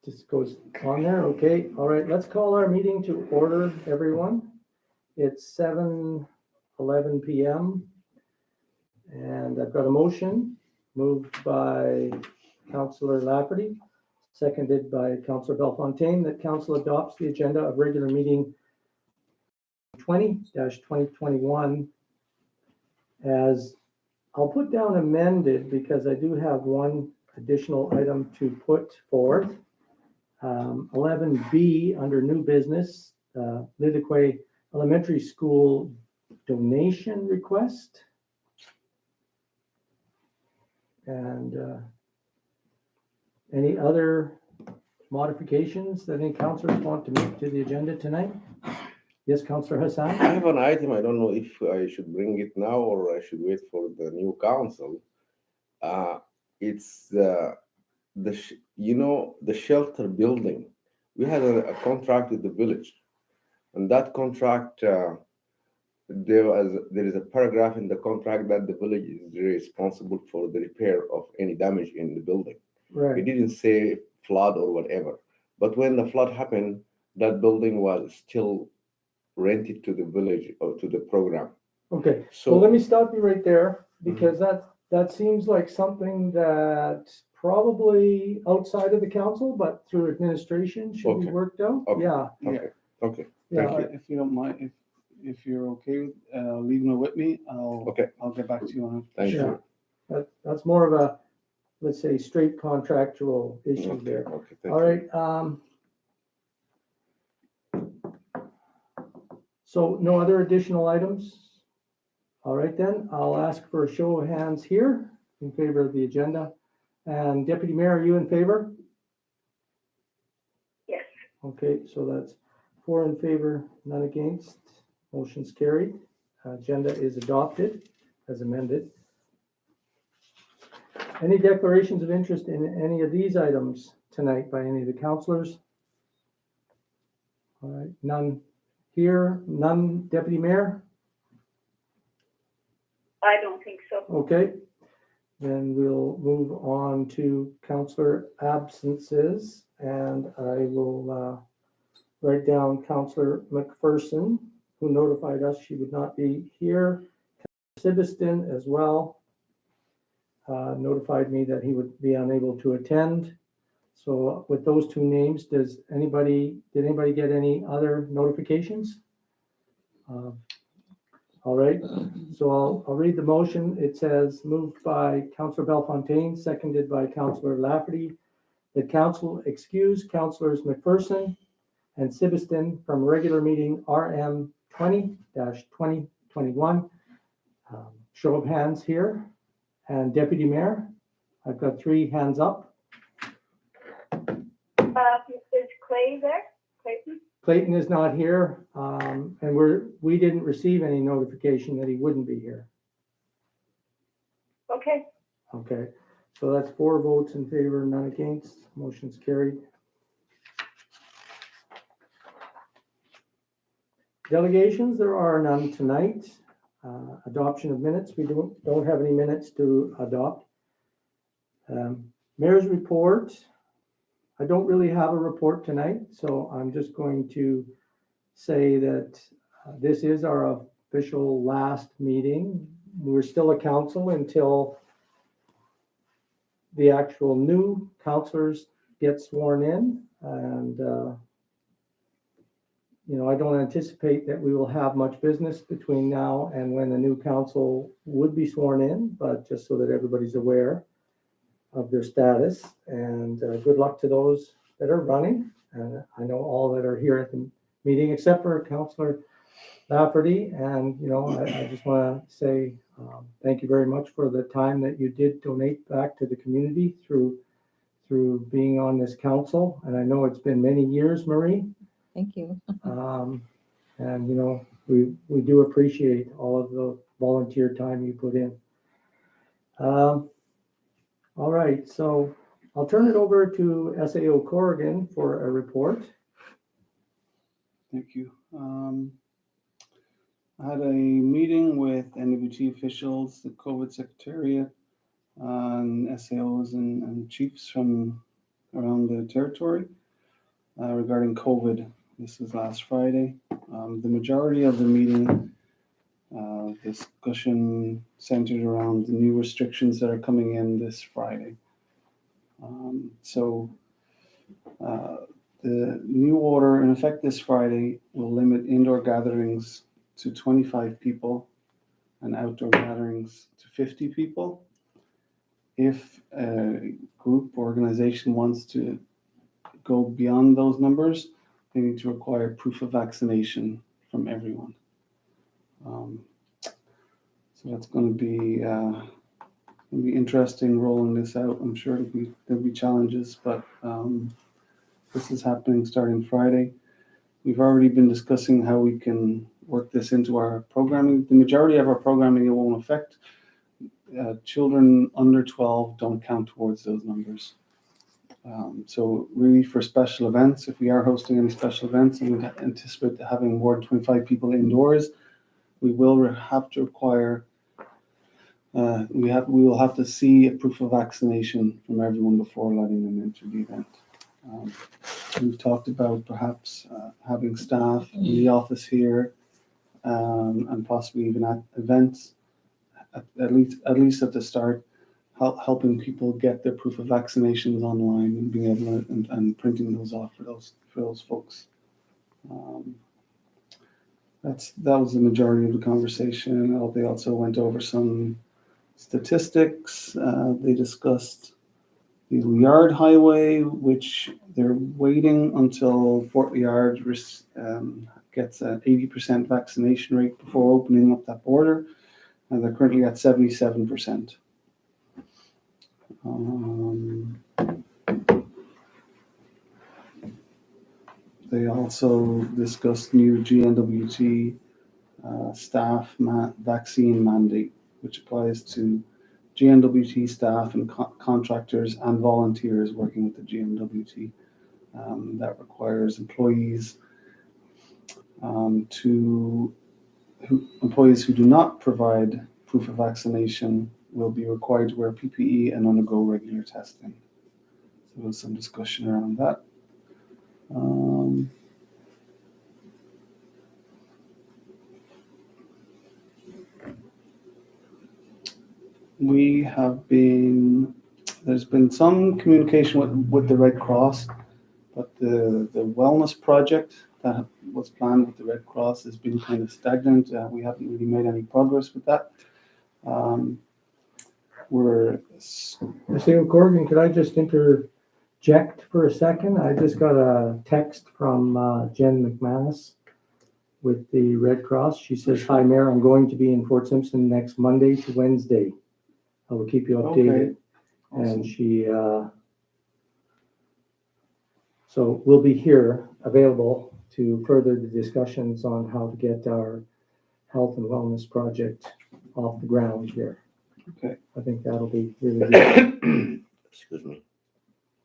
just goes on there. Okay, all right, let's call our meeting to order, everyone. It's 7:11 p.m. and I've got a motion moved by Councillor Lafferty, seconded by Councillor Bellefontaine, that council adopts the agenda of regular meeting 20-2021 as, I'll put down amended because I do have one additional item to put forth. 11B under new business, Liddiquay Elementary School donation request. And any other modifications that any councillors want to make to the agenda tonight? Yes, Councillor Hassan? I have an item. I don't know if I should bring it now or I should wait for the new council. It's the shelter building. We had a contract with the village, and that contract, there is a paragraph in the contract that the village is responsible for the repair of any damage in the building. Right. It didn't say flood or whatever, but when the flood happened, that building was still rented to the village or to the program. Okay, So well, let me stop you right there because that seems like something that probably outside of the council, but through administration should be Okay. worked out. Okay. Yeah, Okay. yeah. Thank you. If you don't mind, if you're okay with leaving it with me, I'll get back to you on it. Thank Yeah. you. That's more of a, let's say, straight contractual issue Okay. there. Okay. Thank All you. right. So no other additional items? All right, then I'll ask for a show of hands here in favor of the agenda. And Deputy Mayor, are you in favor? Yes. Okay, so that's 4 in favor, none against. Motion's carried. Agenda is adopted as amended. Any declarations of interest in any of these items tonight by any of the councillors? All right, none here, none, Deputy Mayor? I don't think so. Okay, then we'll move on to councillor absences, and I will write down Councillor McPherson, who notified us she would not be here. Sibiston as well notified me that he would be unable to attend. So with those two names, did anybody get any other notifications? All right, so I'll read the motion. It says moved by Councillor Bellefontaine, seconded by Councillor Lafferty, that council excuse Councillors McPherson and Sibiston from regular meeting RM 20-2021. Show of hands here. And Deputy Mayor, I've got 3 hands up. Is Clay there? Clayton? Clayton is not here, and we didn't receive any notification that he wouldn't be here. Okay. Okay, so that's 4 votes in favor, none against. Motion's carried. Delegations, there are none tonight. Adoption of minutes, we don't have any minutes to adopt. Mayor's report. I don't really have a report tonight, so I'm just going to say that this is our official last meeting. We're still a council until the actual new councillors get sworn in, and I don't anticipate that we will have much business between now and when the new council would be sworn in, but just so that everybody's aware of their status. And good luck to those that are running. I know all that are here at the meeting, except for Councillor Lafferty. And, I just want to say thank you very much for the time that you did donate back to the community through being on this council. And I know it's been many years, Marie. Thank you. And, we do appreciate all of the volunteer time you put in. All right, so I'll turn it over to SAO Corrigan for a report. Thank you. I had a meeting with NWT officials, the COVID Secretariat, and SAOs and chiefs from around the territory regarding COVID. This is last Friday. The majority of the meeting discussion centered around the new restrictions that are coming in this Friday. The new order in effect this Friday will limit indoor gatherings to 25 people and outdoor gatherings to 50 people. If a group or organization wants to go beyond those numbers, they need to require proof of vaccination from everyone. So that's going to be interesting rolling this out. I'm sure there'll be challenges, but this is happening starting Friday. We've already been discussing how we can work this into our programming. The majority of our programming it won't affect. Children under 12 don't count towards those numbers. So really for special events, if we are hosting any special events and we anticipate having more than 25 people indoors, we will have to require, we will have to see a proof of vaccination from everyone before letting them into the event. We've talked about perhaps having staff in the office here and possibly even at events, at least at the start, helping people get their proof of vaccinations online and being able to, and printing those off for those folks. That was the majority of the conversation. They also went over some statistics. They discussed the Yard Highway, which they're waiting until Fort Yard gets an 80% vaccination rate before opening up that border, and they're currently at 77%. They also discussed new GNWT staff vaccine mandate, which applies to GNWT staff and contractors and volunteers working with the GNWT. That requires employees employees who do not provide proof of vaccination will be required to wear PPE and undergo regular testing. So there was some discussion around that. There's been some communication with the Red Cross, but the wellness project that was planned with the Red Cross has been kind of stagnant. We haven't really made any progress with that. Gordon, could I just interject for a second? I just got a text from Jen McManus with the Red Cross. She says, "Hi, Mayor, I'm going to be in Fort Simpson next Monday to Wednesday. I will keep you updated." Okay. Awesome. And she, so we'll be here available to further the discussions on how to get our health and wellness project off the ground here. Okay. I think that'll be really good. Excuse me.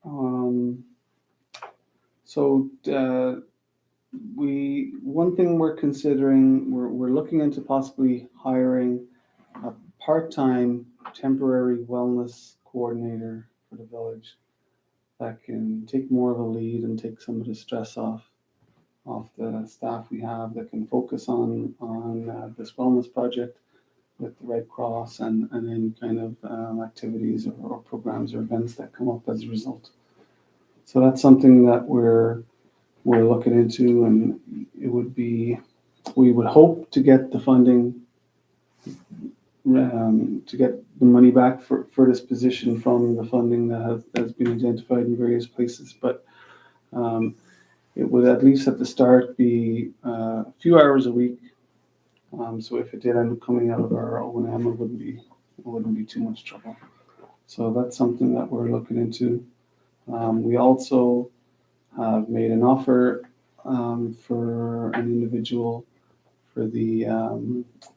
One thing we're considering, we're looking into possibly hiring a part-time temporary wellness coordinator for the village that can take more of a lead and take some of the stress off the staff we have, that can focus on this wellness project with the Red Cross and any kind of activities or programs or events that come up as a result. So that's something that we're looking into, and we would hope to get the funding to get the money back for this position from the funding that has been identified in various places. But it would, at least at the start, be a few hours a week. So if it did end up coming out of our O&M, it wouldn't be too much trouble. So that's something that we're looking into. We also have made an offer for an individual for the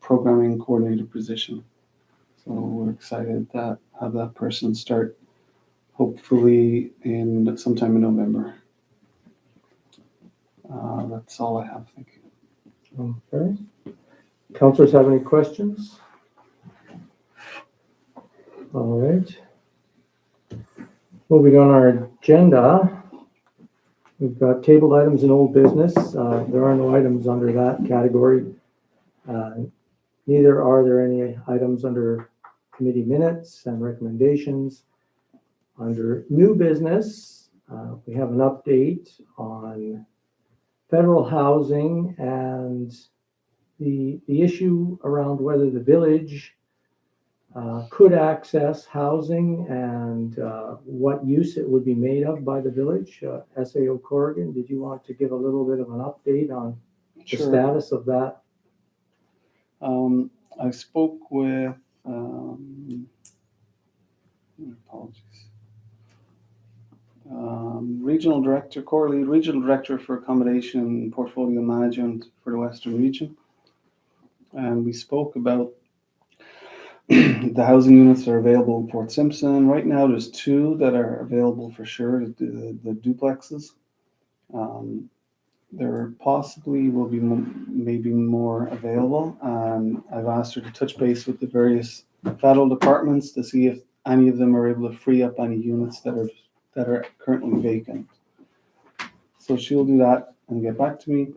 programming coordinator position. So we're excited to have that person start hopefully sometime in November. That's all I have. Thank you. Okay. Councilors have any questions? All right. Moving on our agenda, we've got tabled items and old business. There are no items under that category. Neither are there any items under committee minutes and recommendations. Under new business, we have an update on federal housing and the issue around whether the village could access housing and what use it would be made of by the village. SAO Corrigan, did you want to give a little bit of an update on the Sure. status of that? I spoke with, apologies, Regional Director, Corley, Regional Director for Accommodation and Portfolio Management for the Western Region. And we spoke about the housing units that are available in Fort Simpson. Right now, there's 2 that are available for sure, the duplexes. There possibly will be maybe more available. I've asked her to touch base with the various federal departments to see if any of them are able to free up any units that are currently vacant. So she'll do that and get back to me.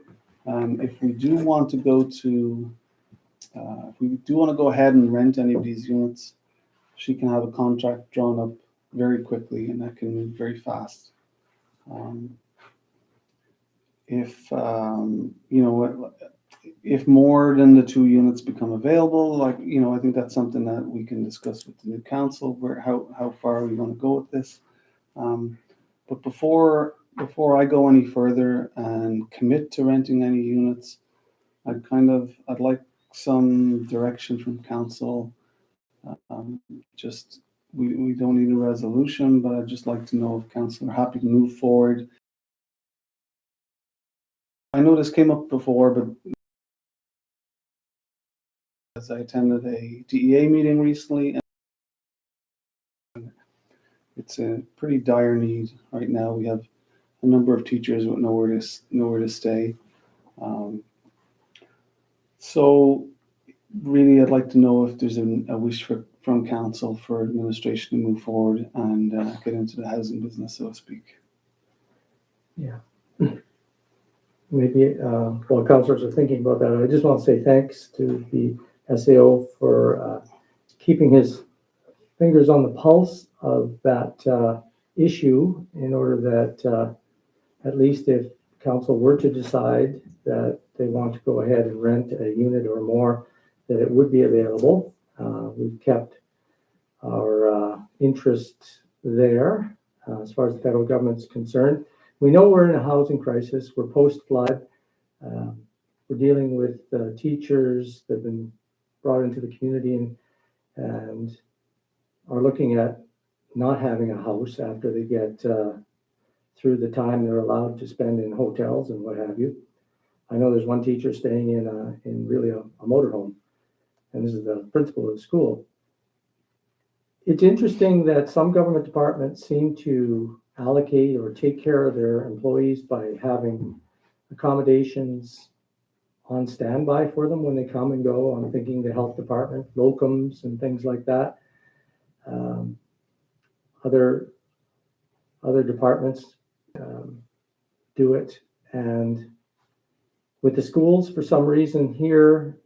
If we do want to go to, if we do want to go ahead and rent any of these units, she can have a contract drawn up very quickly, and that can move very fast. If if more than the 2 units become available, I think that's something that we can discuss with the new council, where how far we want to go with this. But before I go any further and commit to renting any units, I'd like some direction from council. We don't need a resolution, but I'd just like to know if council are happy to move forward. I know this came up before, but as I attended a DEA meeting recently, and it's a pretty dire need right now. We have a number of teachers with nowhere to stay. So really, I'd like to know if there's a wish from council for administration to move forward and get into the housing business, so to speak. Yeah. Maybe while councilors are thinking about that, I just want to say thanks to the SAO for keeping his fingers on the pulse of that issue in order that at least if council were to decide that they want to go ahead and rent a unit or more, that it would be available. We've kept our interest there as far as the federal government's concerned. We know we're in a housing crisis. We're post-flood. We're dealing with teachers that have been brought into the community and are looking at not having a house after they get through the time they're allowed to spend in hotels and what have you. I know there's one teacher staying in really a motorhome, and this is the principal of the school. It's interesting that some government departments seem to allocate or take care of their employees by having accommodations on standby for them when they come and go. I'm thinking the health department, locums and things like that. Other departments do it. And with the schools, for some reason here,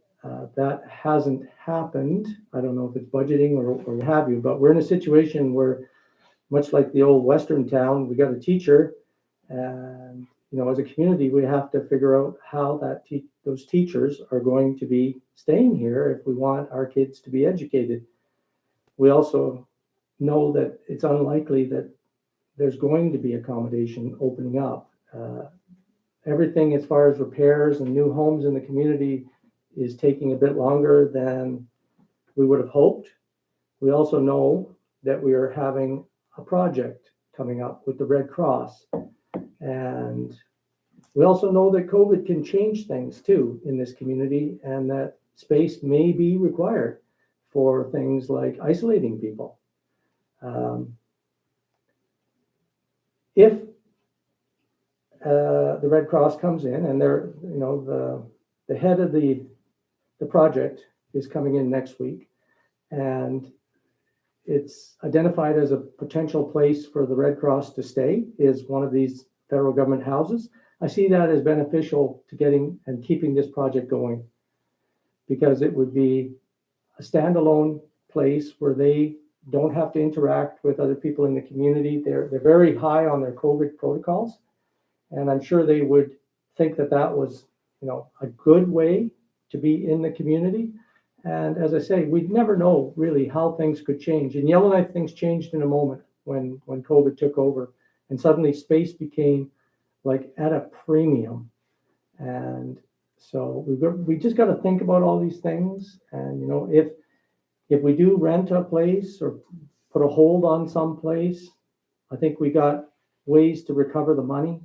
that hasn't happened. I don't know if it's budgeting or what have you, but we're in a situation where, much like the old Western town, we got a teacher, and as a community, we have to figure out how those teachers are going to be staying here if we want our kids to be educated. We also know that it's unlikely that there's going to be accommodation opening up. Everything as far as repairs and new homes in the community is taking a bit longer than we would have hoped. We also know that we are having a project coming up with the Red Cross. And we also know that COVID can change things too in this community, and that space may be required for things like isolating people. If the Red Cross comes in and they're, the head of the project is coming in next week, and it's identified as a potential place for the Red Cross to stay is one of these federal government houses. I see that as beneficial to getting and keeping this project going, because it would be a standalone place where they don't have to interact with other people in the community. They're very high on their COVID protocols, and I'm sure they would think that that was, a good way to be in the community. And as I say, we'd never know really how things could change. In Yellowknife, things changed in a moment when COVID took over, and suddenly space became like at a premium. And so we just got to think about all these things. And if we do rent a place or put a hold on some place, I think we got ways to recover the money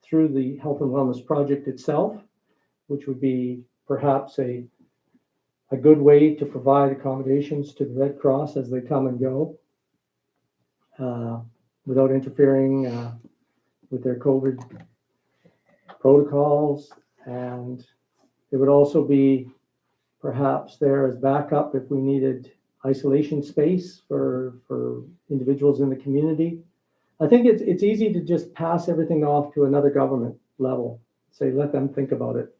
through the health and wellness project itself, which would be perhaps a good way to provide accommodations to the Red Cross as they come and go, without interfering with their COVID protocols. And it would also be perhaps there as backup if we needed isolation space for individuals in the community. I think it's easy to just pass everything off to another government level, say, let them think about it.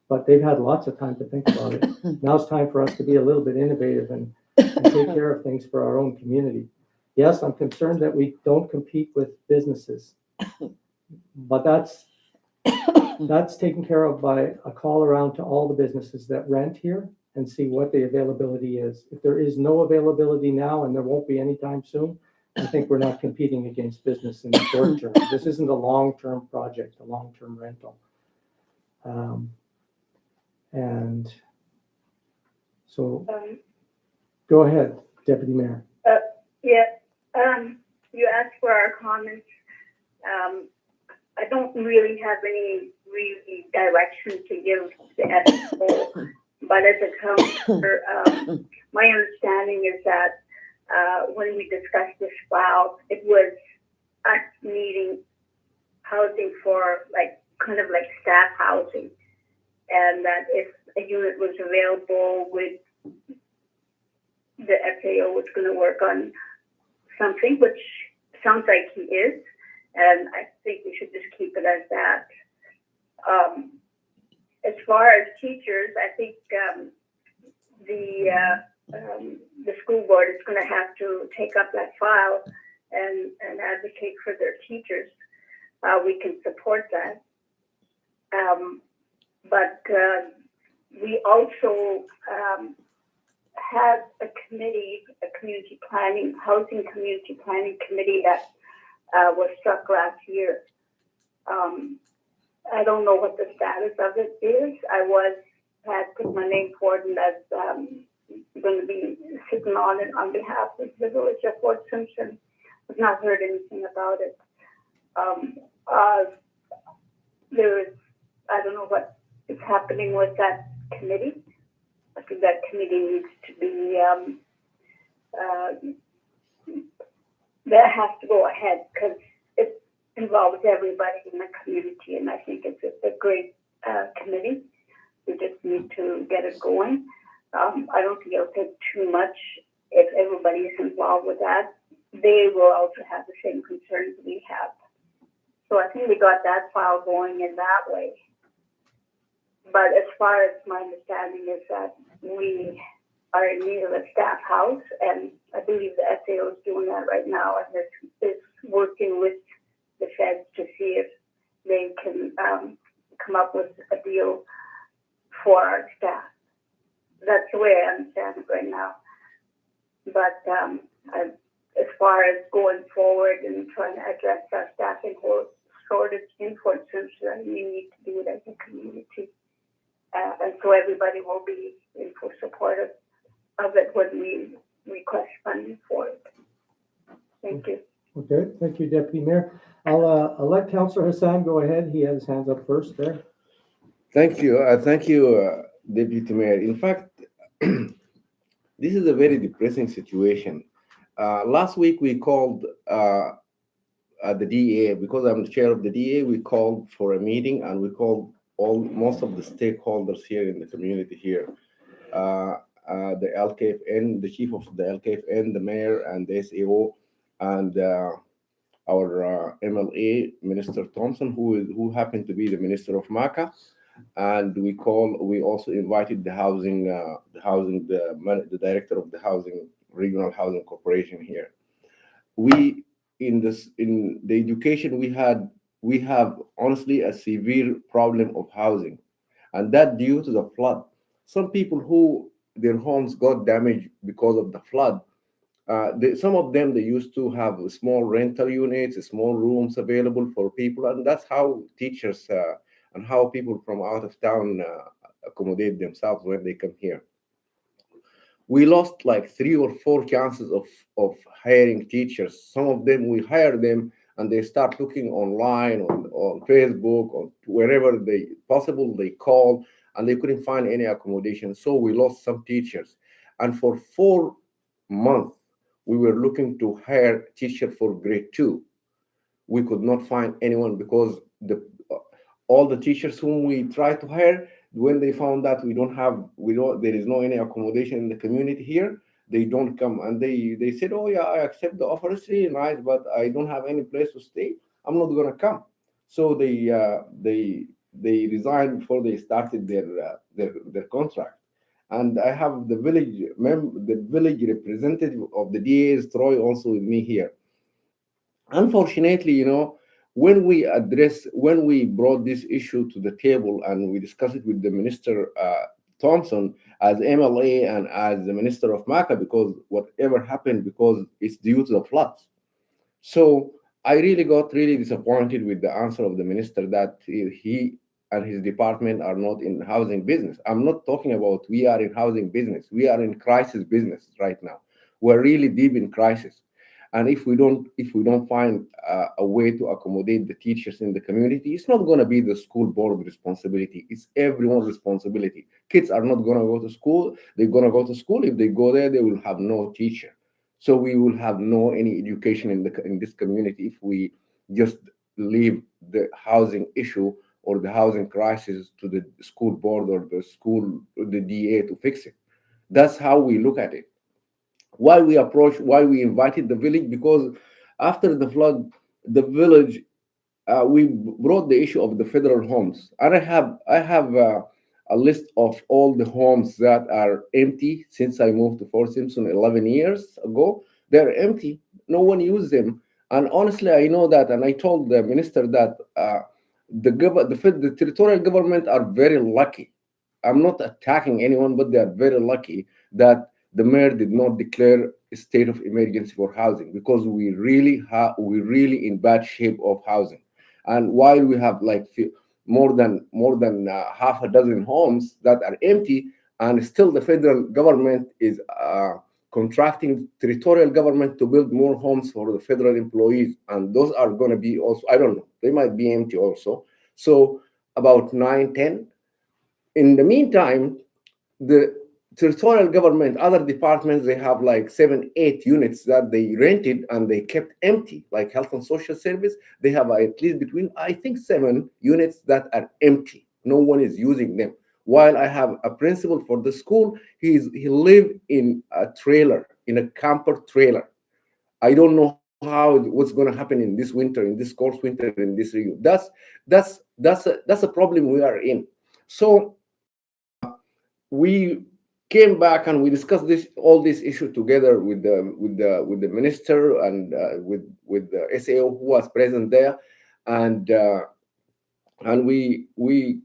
But they've had lots of time to think about it. Now it's time for us to be a little bit innovative and take care of things for our own community. Yes, I'm concerned that we don't compete with businesses, but that's taken care of by a call around to all the businesses that rent here and see what the availability is. If there is no availability now, and there won't be anytime soon, I think we're not competing against business in the short term. This isn't a long-term project, a long-term rental. And so, go ahead, Deputy Mayor. You asked for our comments. I don't really have any really direction to give the FO, but as a counselor, my understanding is that when we discussed this file, it was us needing housing for kind of like staff housing, and that if a unit was available, the FAO was going to work on something, which sounds like he is. And I think we should just keep it as that. As far as teachers, I think the school board is going to have to take up that file and advocate for their teachers. We can support that. But we also had a committee, housing community planning committee that was struck last year. I don't know what the status of it is. I had put my name forward, and that's going to be sitting on it on behalf of the village of Fort Simpson. I've not heard anything about it. I don't know what is happening with that committee. I think that committee needs to be, that has to go ahead because it involves everybody in the community, and I think it's a great committee. We just need to get it going. I don't think it'll take too much if everybody is involved with that. They will also have the same concerns we have. So I think we got that file going in that way. But as far as my understanding is that we are in need of a staff house, and I believe the SAO is doing that right now, and is working with the feds to see if they can come up with a deal for our staff. That's the way I understand it right now. But as far as going forward and trying to address our staffing shortage in Fort Simpson, we need to do it as a community. And so everybody will be in full support of it when we request funding for it. Thank you. Okay, thank you, Deputy Mayor. I'll let Councillor Hassan go ahead. He has his hands up first there. Thank you. Deputy Mayor. In fact, this is a very depressing situation. Last week we called the DA, because I'm the chair of the DA. We called for a meeting, and we called most of the stakeholders here in the community here. the LKFN, the chief of the LKFN, the mayor, and the SAO, and our MLA, Minister Thompson, who happened to be the Minister of MACA. And we also invited the director of the housing, regional housing corporation here. We, in the education, we have honestly a severe problem of housing, and that due to the flood. Some people who their homes got damaged because of the flood, some of them, they used to have small rental units, small rooms available for people, and that's how teachers and how people from out of town accommodate themselves when they come here. We lost like 3 or 4 chances of hiring teachers. Some of them, we hire them and they start looking online, on Facebook, or wherever they possible, they call, and they couldn't find any accommodation. So we lost some teachers. And for 4 months, we were looking to hire teacher for grade 2. We could not find anyone because all the teachers whom we tried to hire, when they found that there is no any accommodation in the community here, they don't come. And they said, oh yeah, I accept the offer, it's really nice, but I don't have any place to stay, I'm not going to come. So they resigned before they started their contract. And I have the village representative of the DAs, Troy, also with me here. Unfortunately, when we brought this issue to the table and we discussed it with the Minister Thompson as MLA and as the Minister of MACA, because whatever happened, because it's due to the floods. So I really got really disappointed with the answer of the minister that he and his department are not in housing business. I'm not talking about we are in housing business. We are in crisis business right now. We're really deep in crisis. And if we don't find a way to accommodate the teachers in the community, it's not going to be the school board responsibility. It's everyone's responsibility. Kids are not going to go to school. They're going to go to school. If they go there, they will have no teacher. So we will have no any education in this community if we just leave the housing issue or the housing crisis to the school board or the DA to fix it. That's how we look at it. Why we invited the village, because after the flood, the village, we brought the issue of the federal homes. And I have a list of all the homes that are empty since I moved to Fort Simpson 11 years ago. They're empty. No one used them. And honestly, I know that, and I told the minister that the territorial government are very lucky. I'm not attacking anyone, but they are very lucky that the mayor did not declare a state of emergency for housing, because we really in bad shape of housing. And while we have like more than half a dozen homes that are empty, and still the federal government is contracting territorial government to build more homes for the federal employees, and those are going to be also, I don't know, they might be empty also. So about 9, 10. In the meantime, the territorial government, other departments, they have like 7, 8 units that they rented and they kept empty, like health and social service. They have at least between, I think, 7 units that are empty. No one is using them. While I have a principal for the school, he live in a trailer, in a camper trailer. I don't know what's going to happen in this winter, in this course winter, in this region. That's a problem we are in. So we came back and we discussed all this issue together with the minister and with the SAO who was present there, and we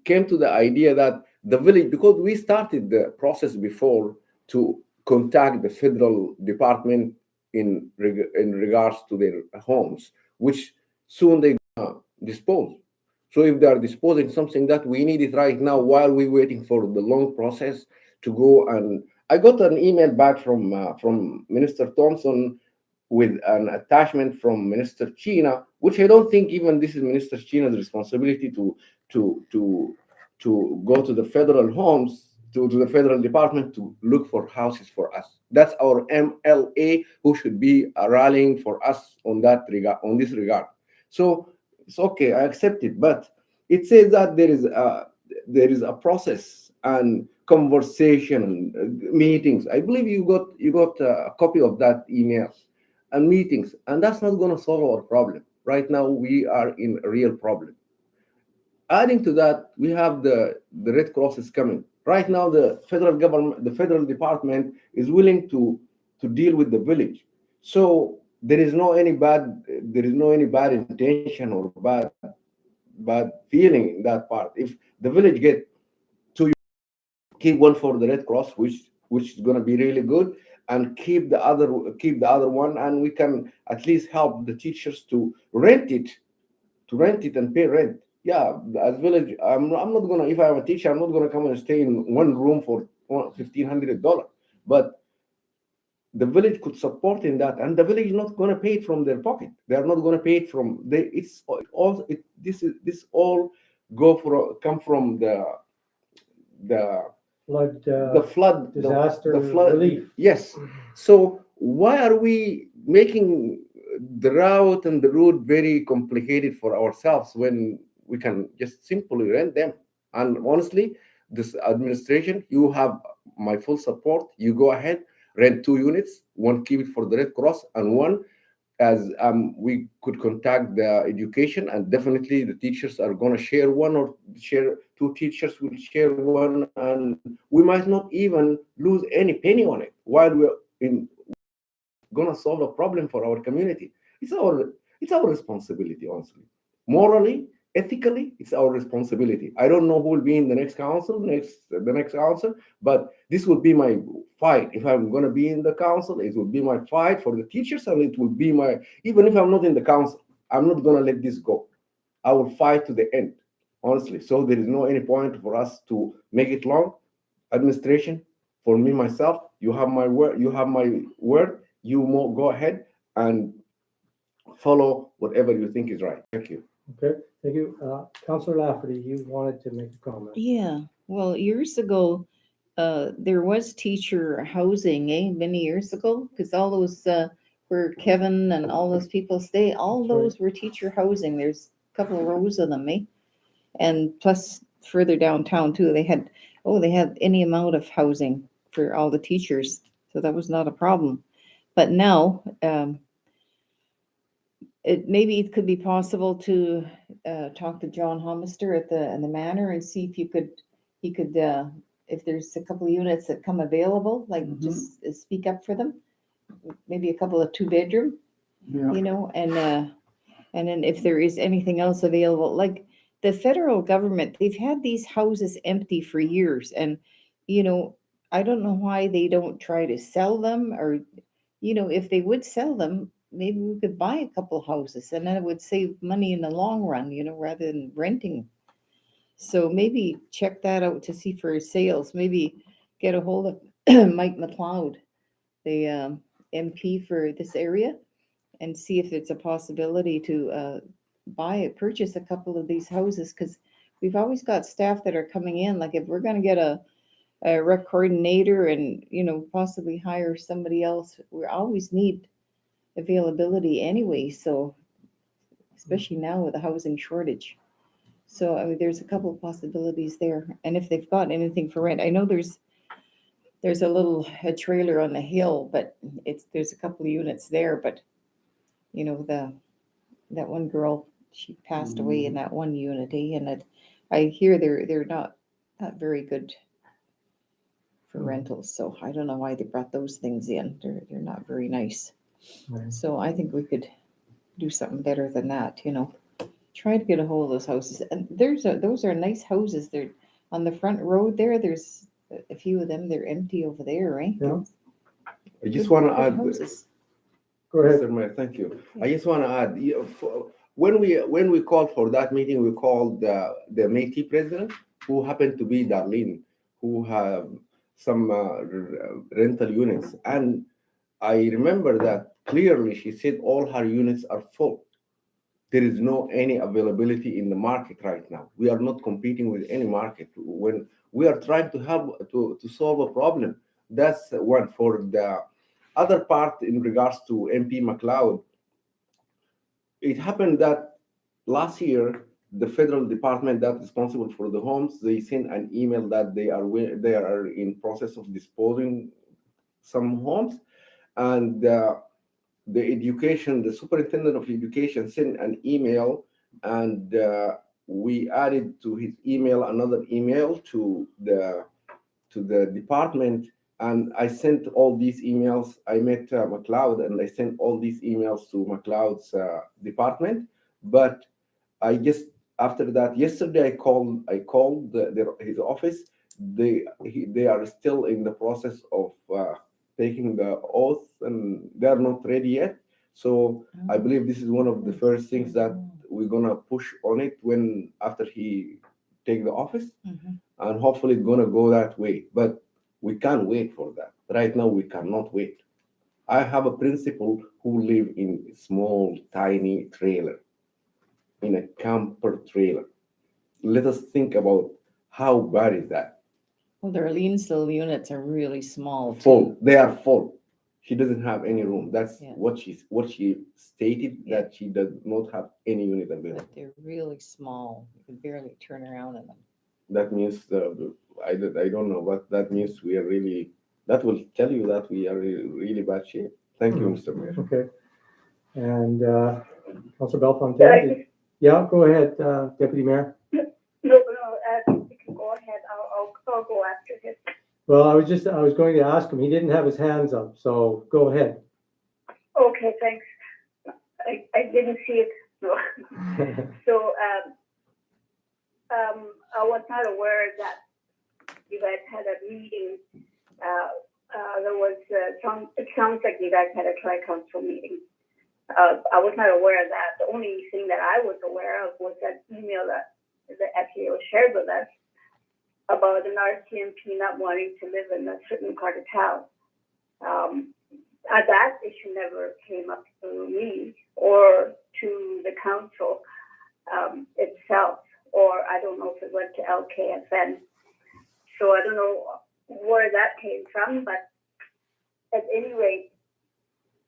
came to the idea that the village, because we started the process before to contact the federal department in regards to their homes, which soon they dispose. So if they are disposing something that we need it right now while we're waiting for the long process to go, and I got an email back from Minister Thompson with an attachment from Minister China, which I don't think even this is Minister China's responsibility to go to the federal homes, to the federal department to look for houses for us. That's our MLA who should be rallying for us on this regard. So it's okay, I accept it, but it says that there is a process, and conversation, meetings. I believe you got a copy of that email and meetings, and that's not going to solve our problem. Right now, we are in a real problem. Adding to that, we have the Red Cross is coming. Right now, the federal government, the federal department is willing to deal with the village. So there is no any bad intention or bad feeling in that part. If the village get two, keep one for the Red Cross, which is going to be really good, and keep the other one, and we can at least help the teachers to rent it and pay rent. Yeah, as village, I'm not gonna, if I'm a teacher, I'm not gonna come and stay in one room for $1,500. But the village could support in that, and the village is not gonna pay it from their pocket. They are not gonna pay it from they. It's all this all come from the Flood the flood disaster the flood relief. Yes. So why are we making the route and the route very complicated for ourselves when we can just simply rent them? And honestly, this administration, you have my full support. You go ahead, rent 2 units, one keep it for the Red Cross, and one as we could contact the education, and definitely the teachers are going to share one, or share two teachers will share one, and we might not even lose any penny on it while we're in going to solve a problem for our community. It's our responsibility, honestly, morally, ethically. It's our responsibility. I don't know who will be in the next council, but this will be my fight. If I'm going to be in the council, it will be my fight for the teachers, and it will be my, even if I'm not in the council, I'm not going to let this go. I will fight to the end, honestly. So there is no any point for us to make it long. Administration, for me myself, you have my word. You go ahead and follow whatever you think is right. Thank you. Okay, thank you. Councillor Lafferty, you wanted to make a comment. Yeah, well, years ago, there was teacher housing, many years ago, because all those, where Kevin and all those people stay, all That's right. those were teacher housing. There's a couple of rows of them, And plus further downtown too, they had any amount of housing for all the teachers. So that was not a problem. But now, maybe it could be possible to talk to John Homister at the manor and see if he could if there's a couple of units that come available, like just speak up for them. Maybe a couple of 2-bedroom, Yeah. And then if there is anything else available, like the federal government, they've had these houses empty for years, and I don't know why they don't try to sell them, or if they would sell them, maybe we could buy a couple houses, and then it would save money in the long run, rather than renting. So maybe check that out to see for sales. Maybe get a hold of Mike McLeod, the MP for this area, and see if it's a possibility to purchase a couple of these houses, because we've always got staff that are coming in. Like if we're going to get a rec coordinator and possibly hire somebody else, we always need availability anyway. So especially now with the housing shortage. So I mean, there's a couple of possibilities there. And if they've got anything for rent, I know there's a trailer on the hill, but there's a couple of units there. But that one girl, she passed away in that one unit, and I hear they're not very good for rentals. So I don't know why they brought those things in. They're not very nice. Right. So I think we could do something better than that. Try to get a hold of those houses. And those are nice houses. They're on the front road there. There's a few of them. They're empty over there, right? Yeah. I just want to add. Houses. Go ahead. Mr. Mayor, thank you. I just want to add, when we called for that meeting, we called the Métis president, who happened to be Darlene, who have some rental units. And I remember that clearly she said all her units are full. There is no any availability in the market right now. We are not competing with any market when we are trying to help to solve a problem. That's one. For the other part, in regards to MP McLeod, it happened that last year the federal department that's responsible for the homes, they send an email that they are in process of disposing some homes, and the superintendent of education sent an email, and we added to his email another email to the department, and I sent all these emails. I met McLeod, and I sent all these emails to McLeod's department. But I guess after that, yesterday I called his office. They are still in the process of taking the oath, and they are not ready yet. So I believe this is one of the first things that we're gonna push on it when after he take the office, and hopefully it's gonna go that way. But we can't wait for that. Right now, we cannot wait. I have a principal who live in a small, tiny trailer, in a camper trailer. Let us think about how bad is that. Well, their Leansville units are really small too. Full. They are full. She doesn't have any room. That's Yeah. what she stated, Yeah. that she does not have any unit available. But they're really small. You can barely turn around in them. That means I don't know what that means. We are really, that will tell you that we are in really bad shape. Thank you, Mr. Mayor. Okay. And Councilor Did I Bellefontaine, just- yeah, go ahead, Deputy Mayor. No, you can go ahead. I'll go after this. Well, I was going to ask him, he didn't have his hands up, so go ahead. Okay, thanks. I didn't see it. No. So, I was not aware that you guys had a meeting. There was, it sounds like you guys had a tri-council meeting. I was not aware of that. The only thing that I was aware of was that email that the FAO shared with us about an RCMP not wanting to live in a certain part of town. That issue never came up to me or to the council itself, or I don't know if it went to LKFN. So I don't know where that came from, but at any rate,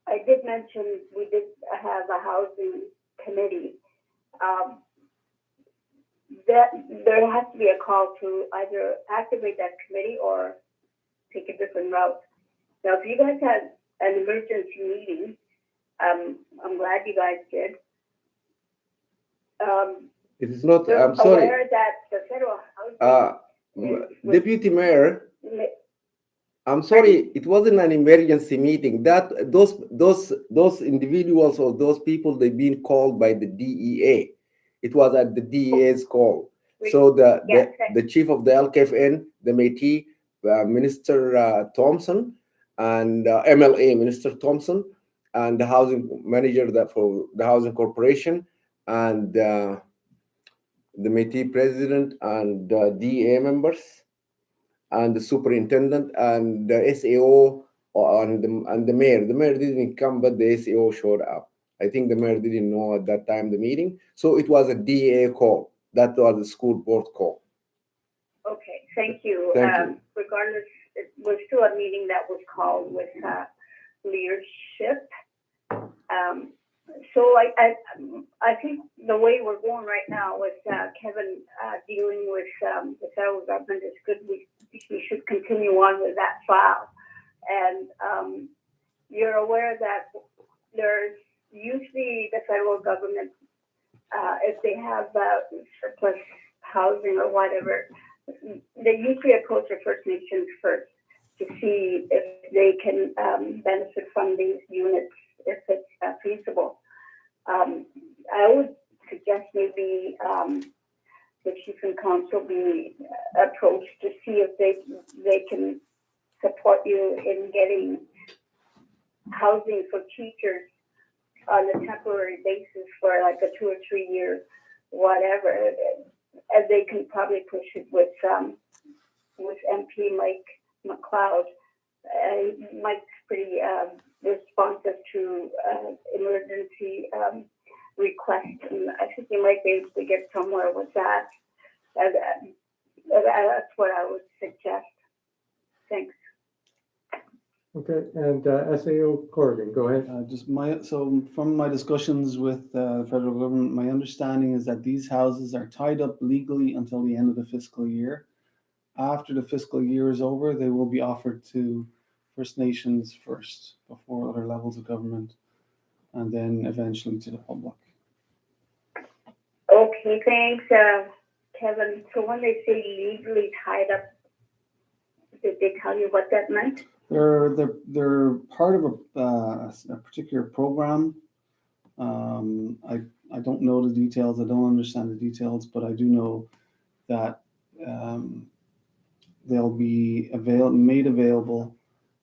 I did mention we did have a housing committee. That there has to be a call to either activate that committee or take a different route. Now, if you guys had an emergency meeting, I'm glad you guys did. It is not, They're I'm sorry, aware that the federal housing Deputy Mayor, is- I'm sorry, it wasn't an emergency meeting. That those individuals or those people, they've been called by the DEA. It was at the DEA's call. So the chief of the LKFN, the Métis, Minister Thompson, and MLA Minister Thompson, and the housing manager for the housing corporation, and the Métis president, and DEA members, and the superintendent, and the SAO, and the mayor. The mayor didn't come, but the SAO showed up. I think the mayor didn't know at that time the meeting. So it was a DA call. That was a school board call. Okay, thank you. Thank you. Regardless, it was still a meeting that was called with leadership. So I think the way we're going right now with Kevin dealing with the federal government is good. We should continue on with that file. And you're aware that there's usually the federal government, if they have surplus housing or whatever, they usually approach the First Nations first to see if they can benefit from these units, if it's feasible. I would suggest maybe the chief and council be approached to see if they can support you in getting housing for teachers on a temporary basis for like a 2 or 3 year whatever, and they can probably push it with MP Mike McLeod. Mike's pretty responsive to emergency requests, and I think you might be able to get somewhere with that. That's what I would suggest. Thanks. Okay, and SAO Corrigan, go ahead. So from my discussions with the federal government, my understanding is that these houses are tied up legally until the end of the fiscal year. After the fiscal year is over, they will be offered to First Nations first, before other levels of government, and then eventually to the public. Okay, thanks, Kevin. So when they say legally tied up, did they tell you what that meant? They're part of a particular program. I don't know the details. I don't understand the details, but I do know that they'll be made available,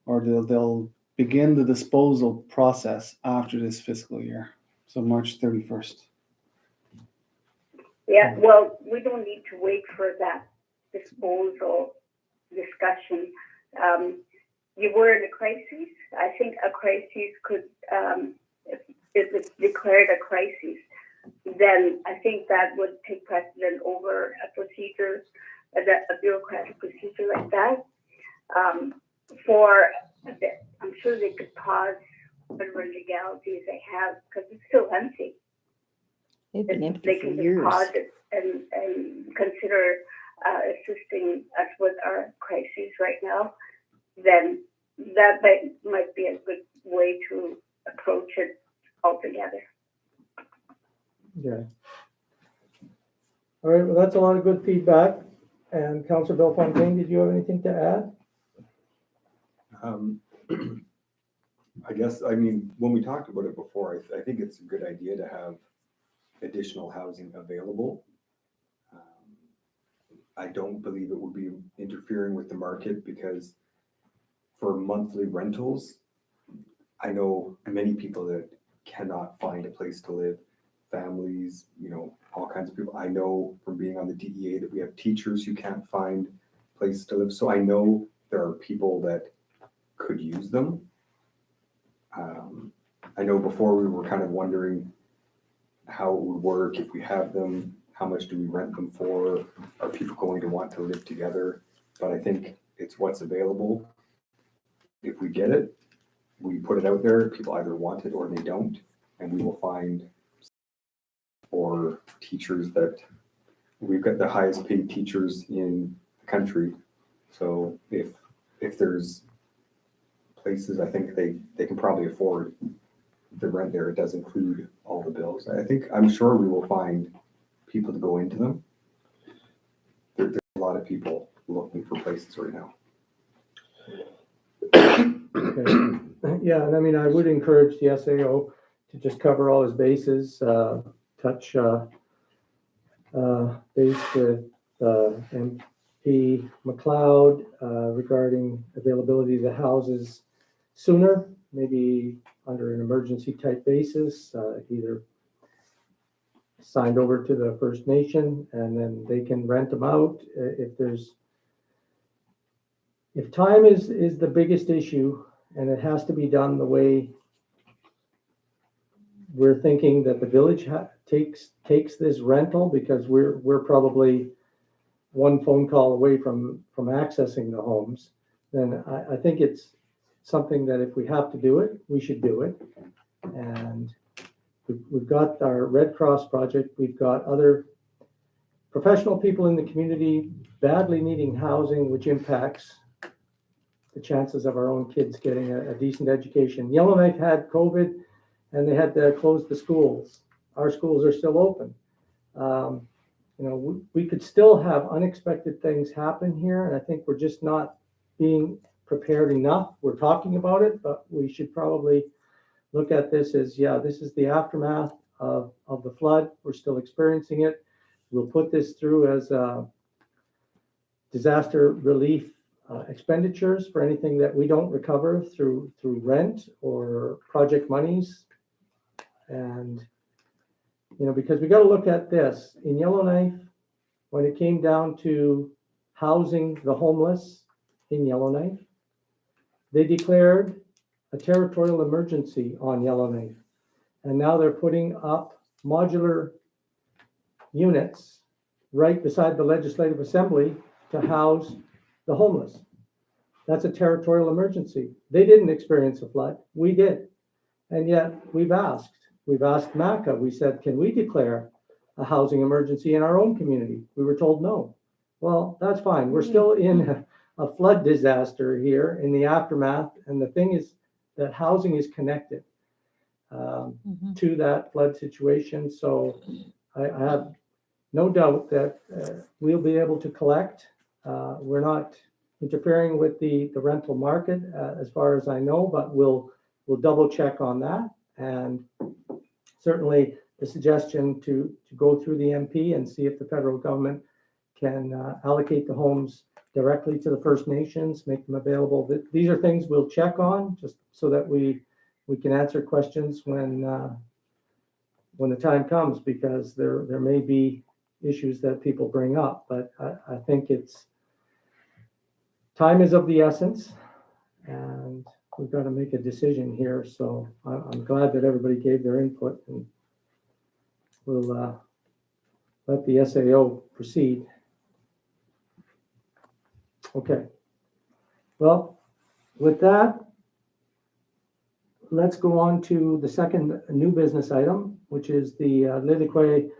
or they'll begin the disposal process after this fiscal year, so March 31st. Yeah, well, we don't need to wait for that disposal discussion. You were in a crisis. I think a crisis could, if it's declared a crisis, then I think that would take precedent over a procedure, a bureaucratic procedure like that. For a bit, I'm sure they could pause whatever legalities they have, because it's still empty. They've been If empty they for can just years. pause it and consider assisting us with our crises right now, then that might be a good way to approach it altogether. Yeah. All right, well, that's a lot of good feedback. And Councillor Bellefontaine, did you have anything to add? I guess, I mean, when we talked about it before, I think it's a good idea to have additional housing available. I don't believe it would be interfering with the market, because for monthly rentals, I know many people that cannot find a place to live, families, all kinds of people. I know from being on the DEA that we have teachers who can't find places to live. So I know there are people that could use them. I know before we were kind of wondering how it would work if we have them, how much do we rent them for? Are people going to want to live together? But I think it's what's available. If we get it, we put it out there, people either want it or they don't, and we will find for teachers that we've got the highest paid teachers in the country. So if there's places, I think they can probably afford the rent there. It does include all the bills. I'm sure we will find people to go into them. There's a lot of people looking for places right now. Okay. Yeah, and I mean, I would encourage the SAO to just cover all his bases, touch base with MP McLeod regarding availability of the houses sooner, maybe under an emergency type basis, either signed over to the First Nation, and then they can rent them out. If time is the biggest issue, and it has to be done the way we're thinking that the village takes this rental, because we're probably one phone call away from accessing the homes, then I think it's something that if we have to do it, we should do it. And we've got our Red Cross project, we've got other professional people in the community badly needing housing, which impacts the chances of our own kids getting a decent education. Yellowknife had COVID and they had to close the schools. Our schools are still open. We could still have unexpected things happen here, and I think we're just not being prepared enough. We're talking about it, but we should probably look at this as, this is the aftermath of the flood. We're still experiencing it. We'll put this through as disaster relief expenditures for anything that we don't recover through rent or project monies. And because we got to look at this in Yellowknife, when it came down to housing the homeless in Yellowknife, they declared a territorial emergency on Yellowknife. And now they're putting up modular units right beside the Legislative Assembly to house the homeless. That's a territorial emergency. They didn't experience a flood, we did. And yet we've asked MACA, we said, can we declare a housing emergency in our own community? We were told no. Well, that's fine. We're still in a flood disaster here in the aftermath. And the thing is that housing is connected to that flood situation. So I have no doubt that we'll be able to collect. We're not interfering with the rental market as far as I know, but we'll double check on that. And certainly the suggestion to go through the MP and see if the federal government can allocate the homes directly to the First Nations, make them available. These are things we'll check on just so that we can answer questions when the time comes, because there may be issues that people bring up. But I think time is of the essence, and we've got to make a decision here. So I'm glad that everybody gave their input, and we'll let the SAO proceed. Okay. Well, with that, let's go on to the second new business item, which is the Liliquay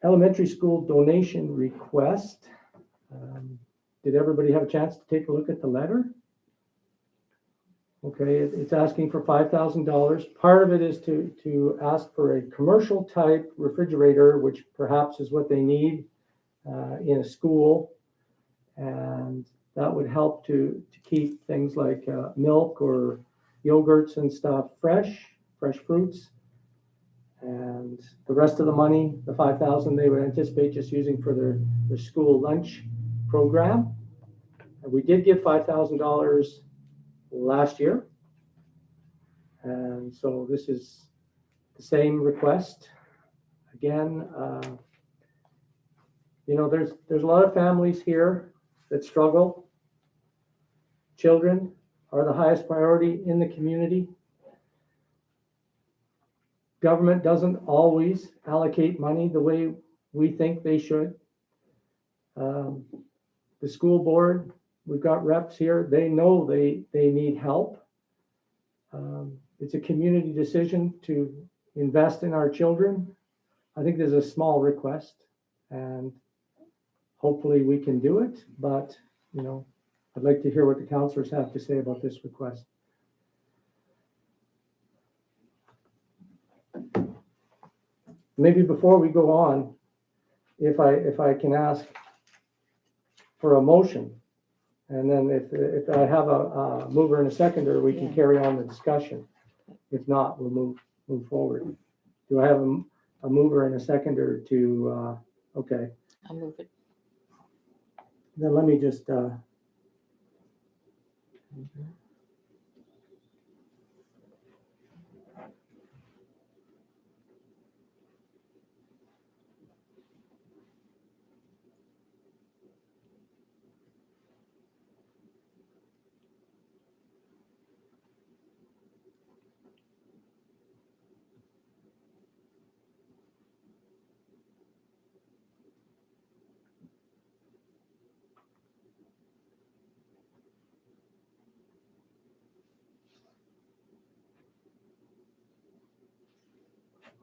Elementary School donation request. Did everybody have a chance to take a look at the letter? Okay, it's asking for $5,000. Part of it is to ask for a commercial type refrigerator, which perhaps is what they need in a school. And that would help to keep things like milk or yogurts and stuff fresh fruits. And the rest of the money, the $5,000, they would anticipate just using for their school lunch program. And we did give $5,000 last year. And so this is the same request. Again, there's a lot of families here that struggle. Children are the highest priority in the community. Government doesn't always allocate money the way we think they should. The school board, we've got reps here, they know they need help. It's a community decision to invest in our children. I think there's a small request, and hopefully we can do it, but I'd like to hear what the councillors have to say about this request. Maybe before we go on, if I can ask for a motion, and then if I have a mover and a seconder, we can carry on the discussion. If not, we'll move forward. Do I have a mover and a seconder to? Okay. I'll move it. Then let me just.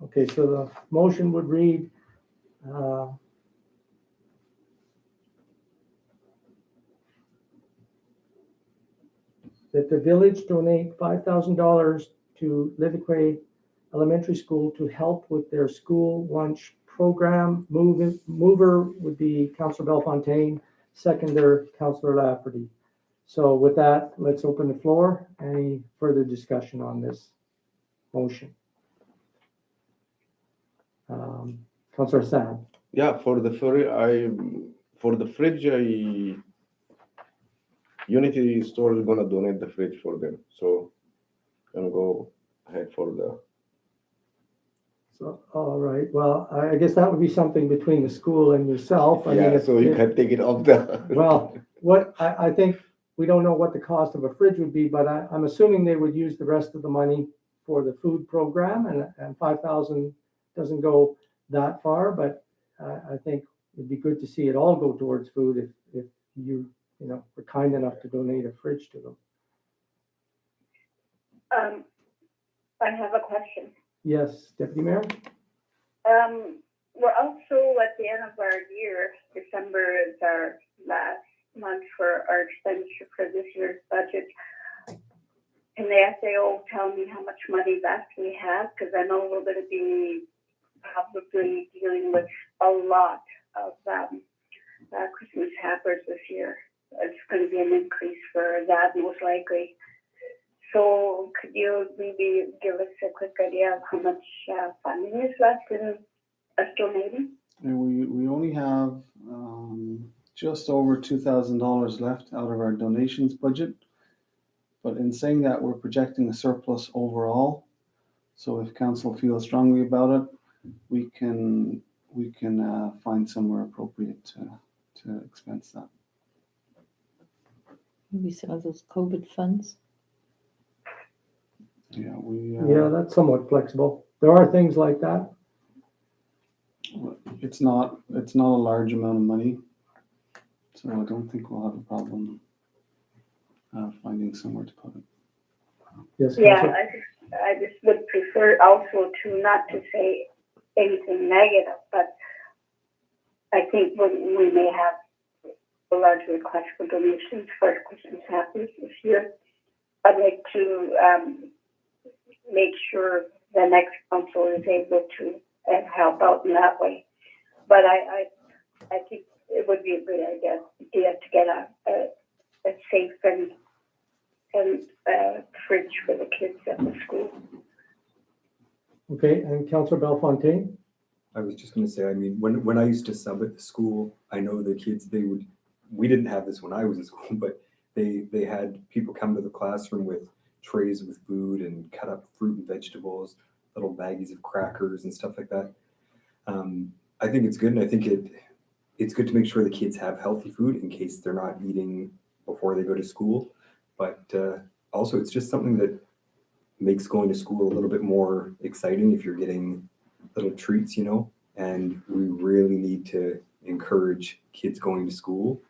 Okay, so the motion would read, that the village donate $5,000 to Liliquay Elementary School to help with their school lunch program. Mover would be Councillor Bellefontaine, seconder Councillor Lafferty. So with that, let's open the floor. Any further discussion on this motion? Councillor Sam. Yeah, for the fridge, Unity Store is gonna donate the fridge for them. So gonna go ahead for the. So, all right. Well, I guess that would be something between the school and yourself. I mean, So you can take it off the. Well, what I think we don't know what the cost of a fridge would be, but I'm assuming they would use the rest of the money for the food program, and 5,000 doesn't go that far, but I think it'd be good to see it all go towards food if you were kind enough to donate a fridge to them. I have a question. Yes, Deputy Mayor? We're also at the end of our year. December is our last month for our expenditure for this year's budget. Can the SAO tell me how much money left we have? Because I know we're going to be probably dealing with a lot of Christmas hampers this year. It's going to be an increase for that, most likely. So could you maybe give us a quick idea of how much funding is left in us donating? And we only have just over $2,000 left out of our donations budget. But in saying that, we're projecting a surplus overall. So if council feels strongly about it, we can find somewhere appropriate to expense that. Maybe some of those COVID funds. Yeah, we. Yeah, that's somewhat flexible. There are things like that. It's not a large amount of money, so I don't think we'll have a problem finding somewhere to put it. Yes, Yeah, Councillor? I just would prefer also to not to say anything negative, but I think we may have a large request for donations for Christmas happens this year. I'd like to make sure the next council is able to help out in that way. But I think it would be a great idea to get a safe and fridge for the kids at the school. Okay, and Councillor Bellefontaine? I was just going to say, I mean, when I used to sub at the school, I know the kids, we didn't have this when I was in school, but they had people come to the classroom with trays with food and cut up fruit and vegetables, little baggies of crackers and stuff like that. I think it's good, and I think it's good to make sure the kids have healthy food in case they're not eating before they go to school. But also, it's just something that makes going to school a little bit more exciting if you're getting little treats, and we really need to encourage kids going to school.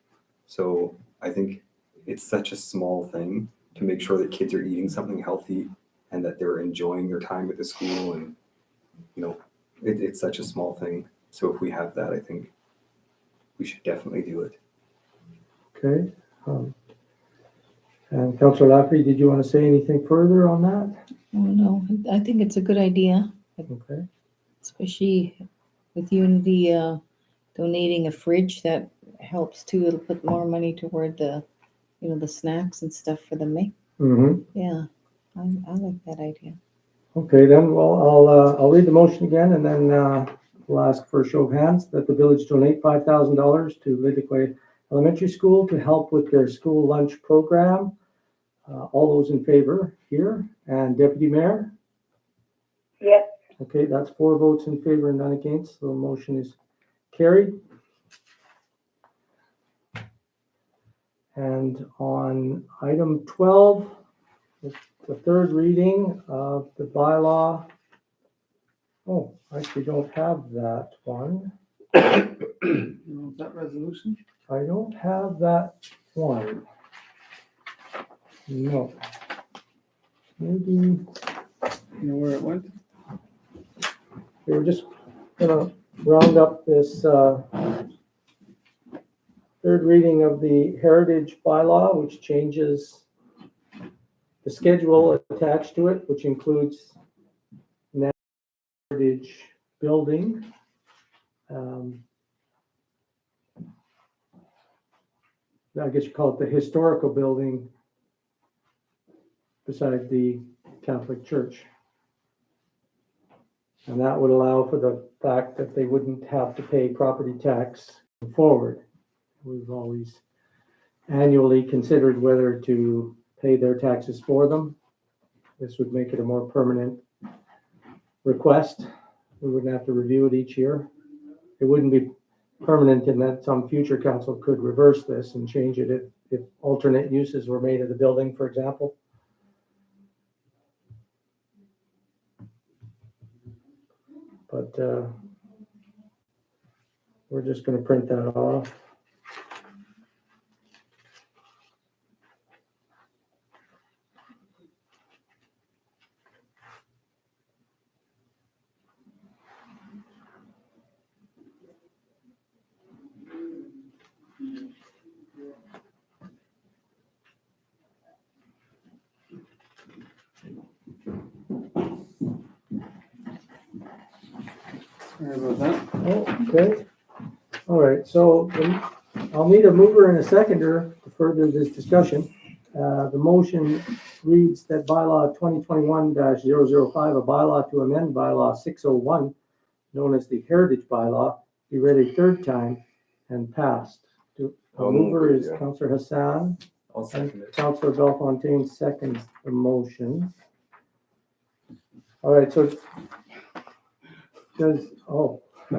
So I think it's such a small thing to make sure that kids are eating something healthy and that they're enjoying their time at the school. And, it's such a small thing. So if we have that, I think we should definitely do it. Okay. And Councillor Lafferty, did you want to say anything further on that? Oh, no, I think it's a good idea, Okay. especially with Unity donating a fridge. That helps too. It'll put more money toward the snacks and stuff for them. Mm-hmm. Yeah, I like that idea. Okay, then, well, I'll read the motion again, and then we'll ask for a show of hands that the village donate $5,000 to Liddiquay Elementary School to help with their school lunch program. All those in favor here, and Deputy Mayor? Yes. Okay, that's 4 votes in favor and none against, so the motion is carried. And on item 12, the third reading of the bylaw. Oh, I actually don't have that one. That resolution? I don't have that one. No. Maybe You know where it went? we were just gonna round up this third reading of the heritage bylaw, which changes the schedule attached to it, which includes heritage building. I guess you call it the historical building beside the Catholic Church. And that would allow for the fact that they wouldn't have to pay property tax going forward. We've always annually considered whether to pay their taxes for them. This would make it a more permanent request. We wouldn't have to review it each year. It wouldn't be permanent in that some future council could reverse this and change it if alternate uses were made of the building, for example. But we're just going to print that off. Sorry about that. Oh, okay. All right, so I'll need a mover and a seconder to further this discussion. The motion reads that bylaw 2021-005, a bylaw to amend bylaw 601, known as the Heritage Bylaw, be read a third time and passed. The I'll move mover it, is yeah. Councillor Hassan, I'll and second it. Councillor Belfontaine seconds the motion. All right, so does, oh. I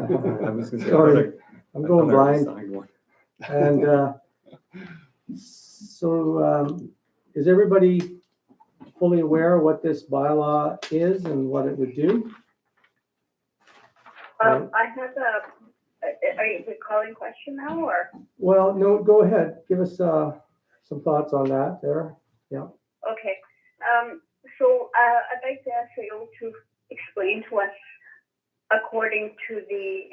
was gonna say, Sorry, I'm I going thought I already blind. signed one. And so is everybody fully aware of what this bylaw is and what it would do? I have are you calling question now or? Well, no, go ahead. Give us some thoughts on that there. Okay, so I'd like to ask you to explain to us according to the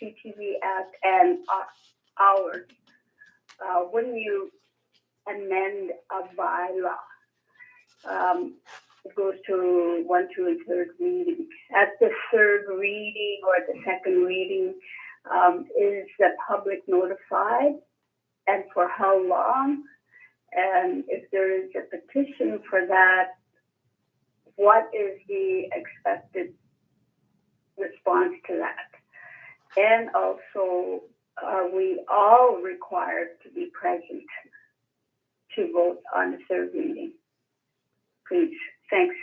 CTV Act and ours, when you amend a bylaw, it goes to 1, 2, and third reading. At the third reading or the second reading, is the public notified, and for how long? And if there is a petition for that, what is the expected response to that? And also, are we all required to be present to vote on the third reading? Please, thanks.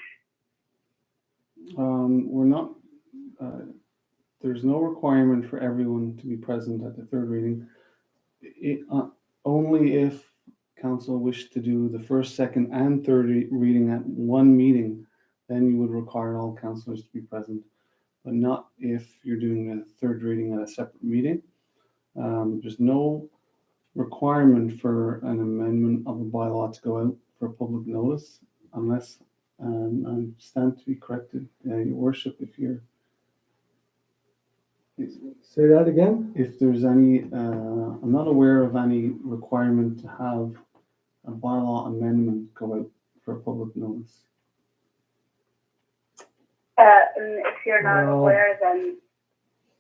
We're not, there's no requirement for everyone to be present at the third reading. Only if council wished to do the first, second, and third reading at one meeting, then you would require all councillors to be present, but not if you're doing a third reading at a separate meeting. There's no requirement for an amendment of a bylaw to go out for public notice unless, I stand to be corrected, Your Worship, Say that again? if there's any, I'm not aware of any requirement to have a bylaw amendment go out for public notice. And if you're not Well, aware, then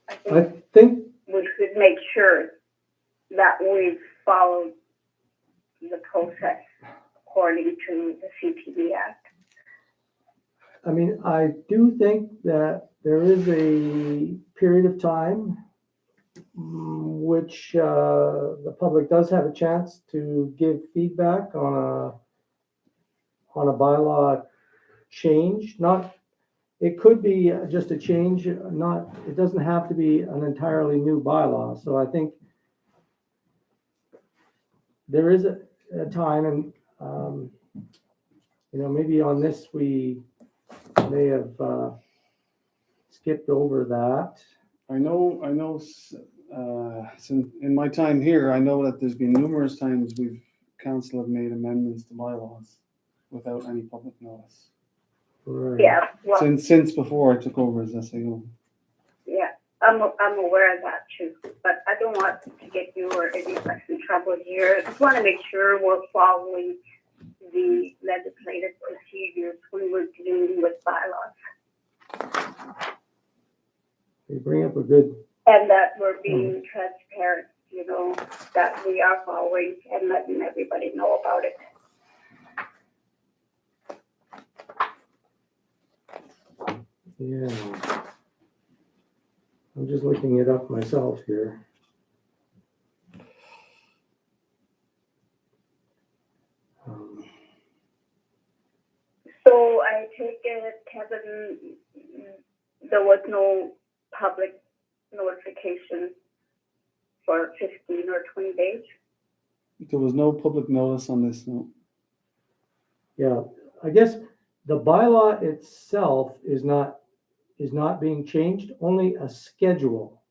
I I think think, we should make sure that we've followed the process according to the CTV Act. I mean, I do think that there is a period of time which the public does have a chance to give feedback on a bylaw change. Not, it could be just a change, not, it doesn't have to be an entirely new bylaw. So I think there is a time, and maybe on this we may have skipped over that. I know, in my time here, I know that there's been numerous times council have made amendments to bylaws without any public notice. Right. Yeah, well, Since before I took over as SAO. yeah, I'm aware of that too, but I don't want to get you or any of us in trouble here. I just want to make sure we're following the legislative procedures when we're dealing with bylaws. You bring up a good, And that we're being transparent, that we are following and letting everybody know about it. yeah. I'm just looking it up myself here. So I take it, Kevin, there was no public notification for 15 or 20 days? There was no public notice on this, no. Yeah, I guess the bylaw itself is not being changed, only a schedule.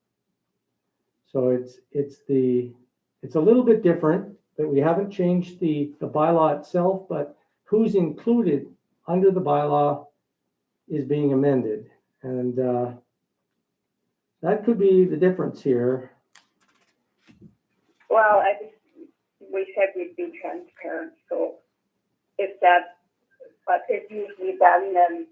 So it's a little bit different, that we haven't changed the bylaw itself, but who's included under the bylaw is being amended. And that could be the difference here. Well, we said we'd be transparent, so if that, but it's usually done, then,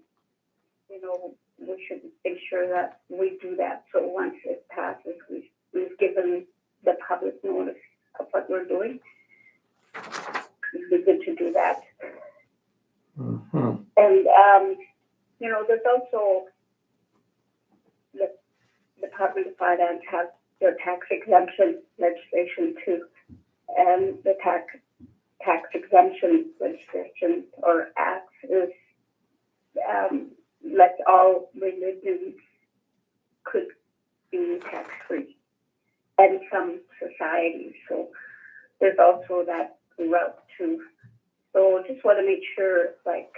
you know, we should ensure that we do that. So once it passes, we've given the public notice of what we're doing. It'd be good to do that. Mhm. And, you know, there's also the Department of Finance has their tax exemption legislation too. And the tax exemption legislation or acts is like all religions could be tax-free and some societies. So there's also that route too. So just want to make sure, like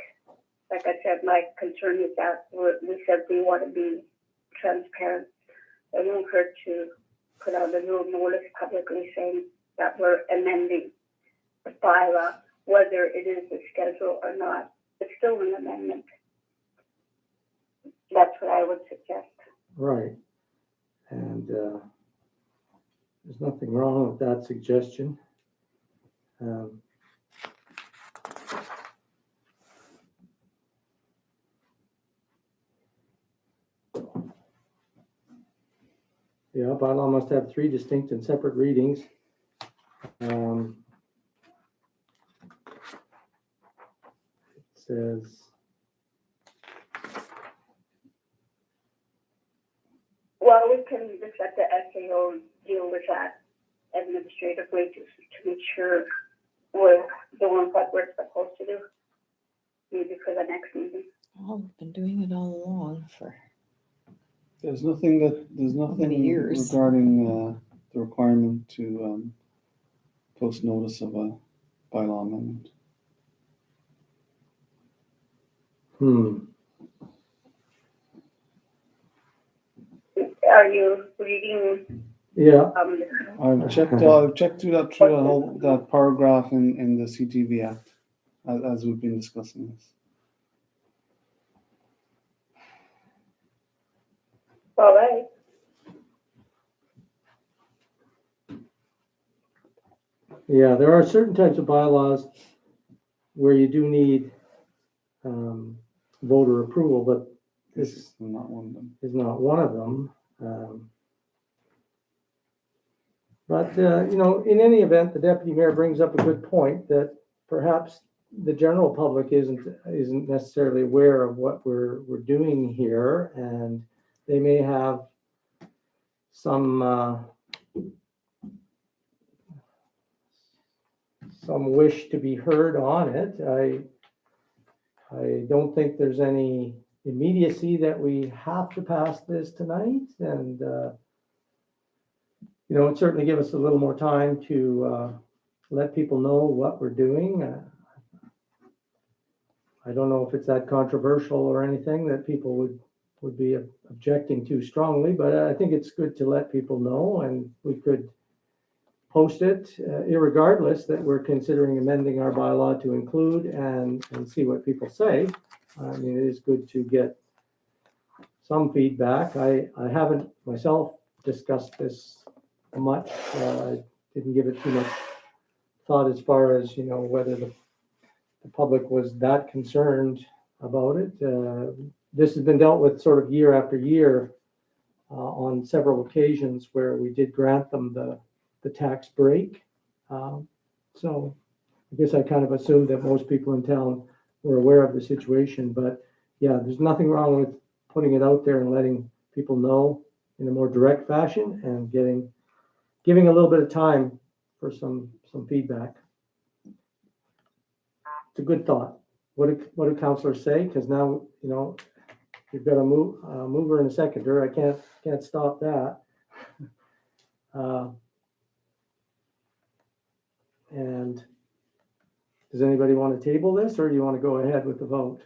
I said, my concern is that we said we want to be transparent. It won't hurt to put out a little notice publicly saying that we're amending the bylaw, whether it is a schedule or not. It's still an amendment. That's what I would suggest. Right. And there's nothing wrong with that suggestion. Yeah, bylaw must have 3 distinct and separate readings. It says, Well, we can just let the SAO deal with that administratively just to make sure we're doing what we're supposed to do. Maybe for the next meeting. Oh, we've been doing it all along for. There's nothing many years? regarding the requirement to post notice of a bylaw amendment. Are you reading? yeah, I've checked through that paragraph in the CTV Act as we've been discussing this. All right. yeah, there are certain types of bylaws where you do need voter approval, but This this is not one of them. is not one of them. But you know, in any event, the deputy mayor brings up a good point that perhaps the general public isn't necessarily aware of what we're doing here, and they may have some wish to be heard on it. I don't think there's any immediacy that we have to pass this tonight, and you know, it'd certainly give us a little more time to let people know what we're doing. I don't know if it's that controversial or anything that people would be objecting to strongly, but I think it's good to let people know, and we could post it irregardless that we're considering amending our bylaw to include and see what people say. I mean, it is good to get some feedback. I haven't myself discussed this much. I didn't give it too much thought as far as, you know, whether the public was that concerned about it. This has been dealt with sort of year after year on several occasions where we did grant them the tax break. So I guess I kind of assumed that most people in town were aware of the situation, but yeah, there's nothing wrong with putting it out there and letting people know in a more direct fashion and giving a little bit of time for some feedback. It's a good thought. What do councilors say? Because now, you know, you've got a mover and a seconder. I can't stop that. And does anybody want to table this, or do you want to go ahead with the vote?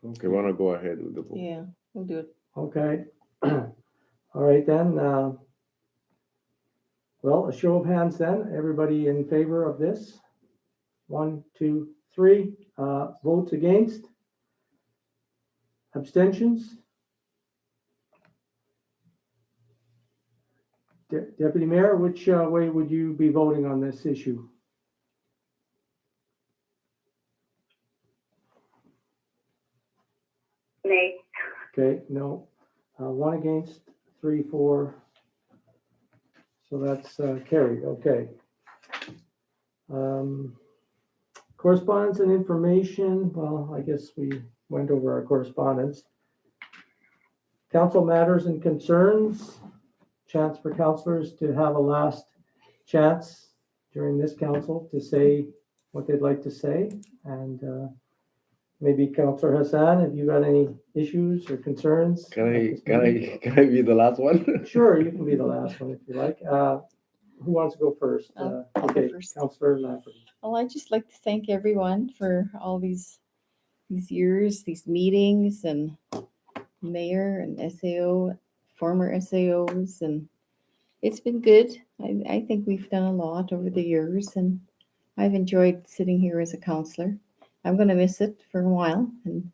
Okay, want to go ahead with the vote? Yeah, we'll do it. Okay. All right then. Well, a show of hands then. Everybody in favor of this? 1, 2, 3. Votes against? Abstentions? Deputy Mayor, which way would you be voting on this issue? Nay. Okay, no. One against, 3, 4. So that's carried, okay. Correspondence and information, well, I guess we went over our correspondence. Council matters and concerns, chance for councilors to have a last chance during this council to say what they'd like to say. And maybe Councilor Hassan, have you got any issues or concerns? Can I be the last one? Sure, you can be the last one if you like. Who wants to go first? I'll go Okay, first. Councilor Lafferty. Well, I'd just like to thank everyone for all these years, these meetings, and mayor and SAO, former SAOs, and it's been good. I think we've done a lot over the years, and I've enjoyed sitting here as a counselor. I'm going to miss it for a while, and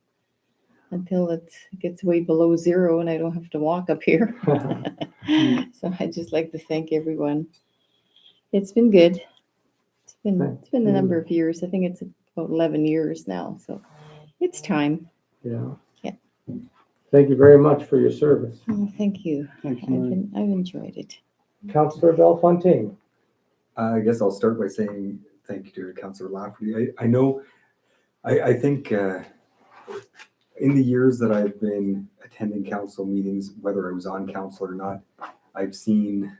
until it gets way below zero and I don't have to walk up here. So I'd just like to thank everyone. It's been good. It's been a number of years. I think it's about 11 years now. So it's time. Yeah. Yeah. Thank you very much for your service. Oh, thank you. Thank you, Maureen. I've enjoyed it. Councilor Bellefontaine. I guess I'll start by saying thank you to Councillor Lafferty. I think in the years that I've been attending council meetings, whether I was on council or not, I've seen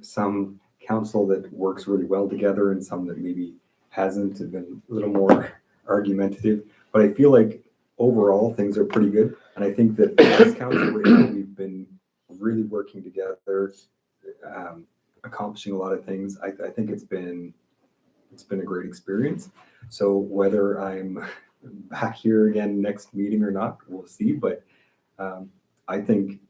some council that works really well together and some that maybe hasn't and been a little more argumentative. But I feel like overall things are pretty good. And I think that as council right now, we've been really working together, accomplishing a lot of things. I think it's been a great experience. So whether I'm back here again next meeting or not, we'll see. But I think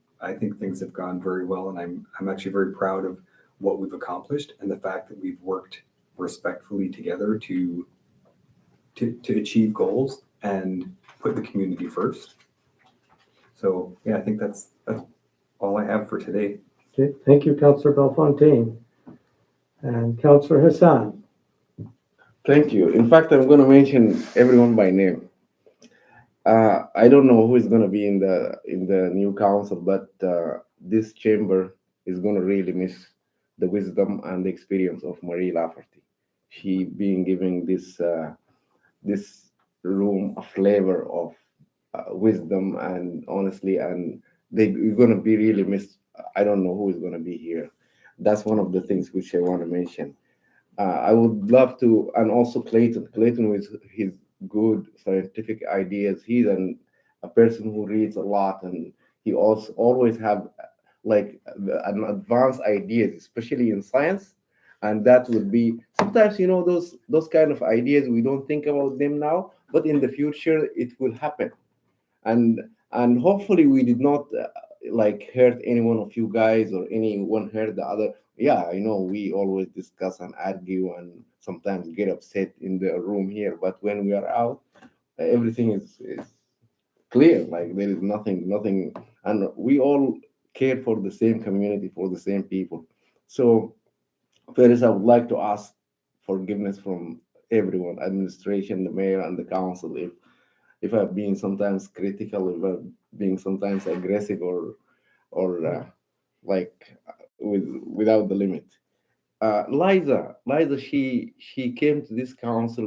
things have gone very well, and I'm actually very proud of what we've accomplished and the fact that we've worked respectfully together to achieve goals and put the community first. So yeah, I think that's all I have for today. Okay, thank you, Councilor Bellefontaine. And Councilor Hassan. Thank you. In fact, I'm going to mention everyone by name. I don't know who is going to be in the new council, but this chamber is going to really miss the wisdom and the experience of Marie Lafferty. She being given this room a flavor of wisdom and honestly, and you're going to be really missed. I don't know who is going to be here. That's one of the things which I want to mention. I would love to, and also Clayton with his good scientific ideas. He's a person who reads a lot, and he also always have like an advanced ideas, especially in science. And that would be sometimes, those kind of ideas, we don't think about them now, but in the future it will happen. And hopefully we did not like hurt any one of you guys or anyone hurt the other. Yeah, I know we always discuss and argue and sometimes get upset in the room here, but when we are out, everything is clear. Like there is nothing, and we all care for the same community, for the same people. So first, I would like to ask forgiveness from everyone, administration, the mayor, and the council, if I've been sometimes critical, if I've been sometimes aggressive or like without the limit. Liza, she came to this council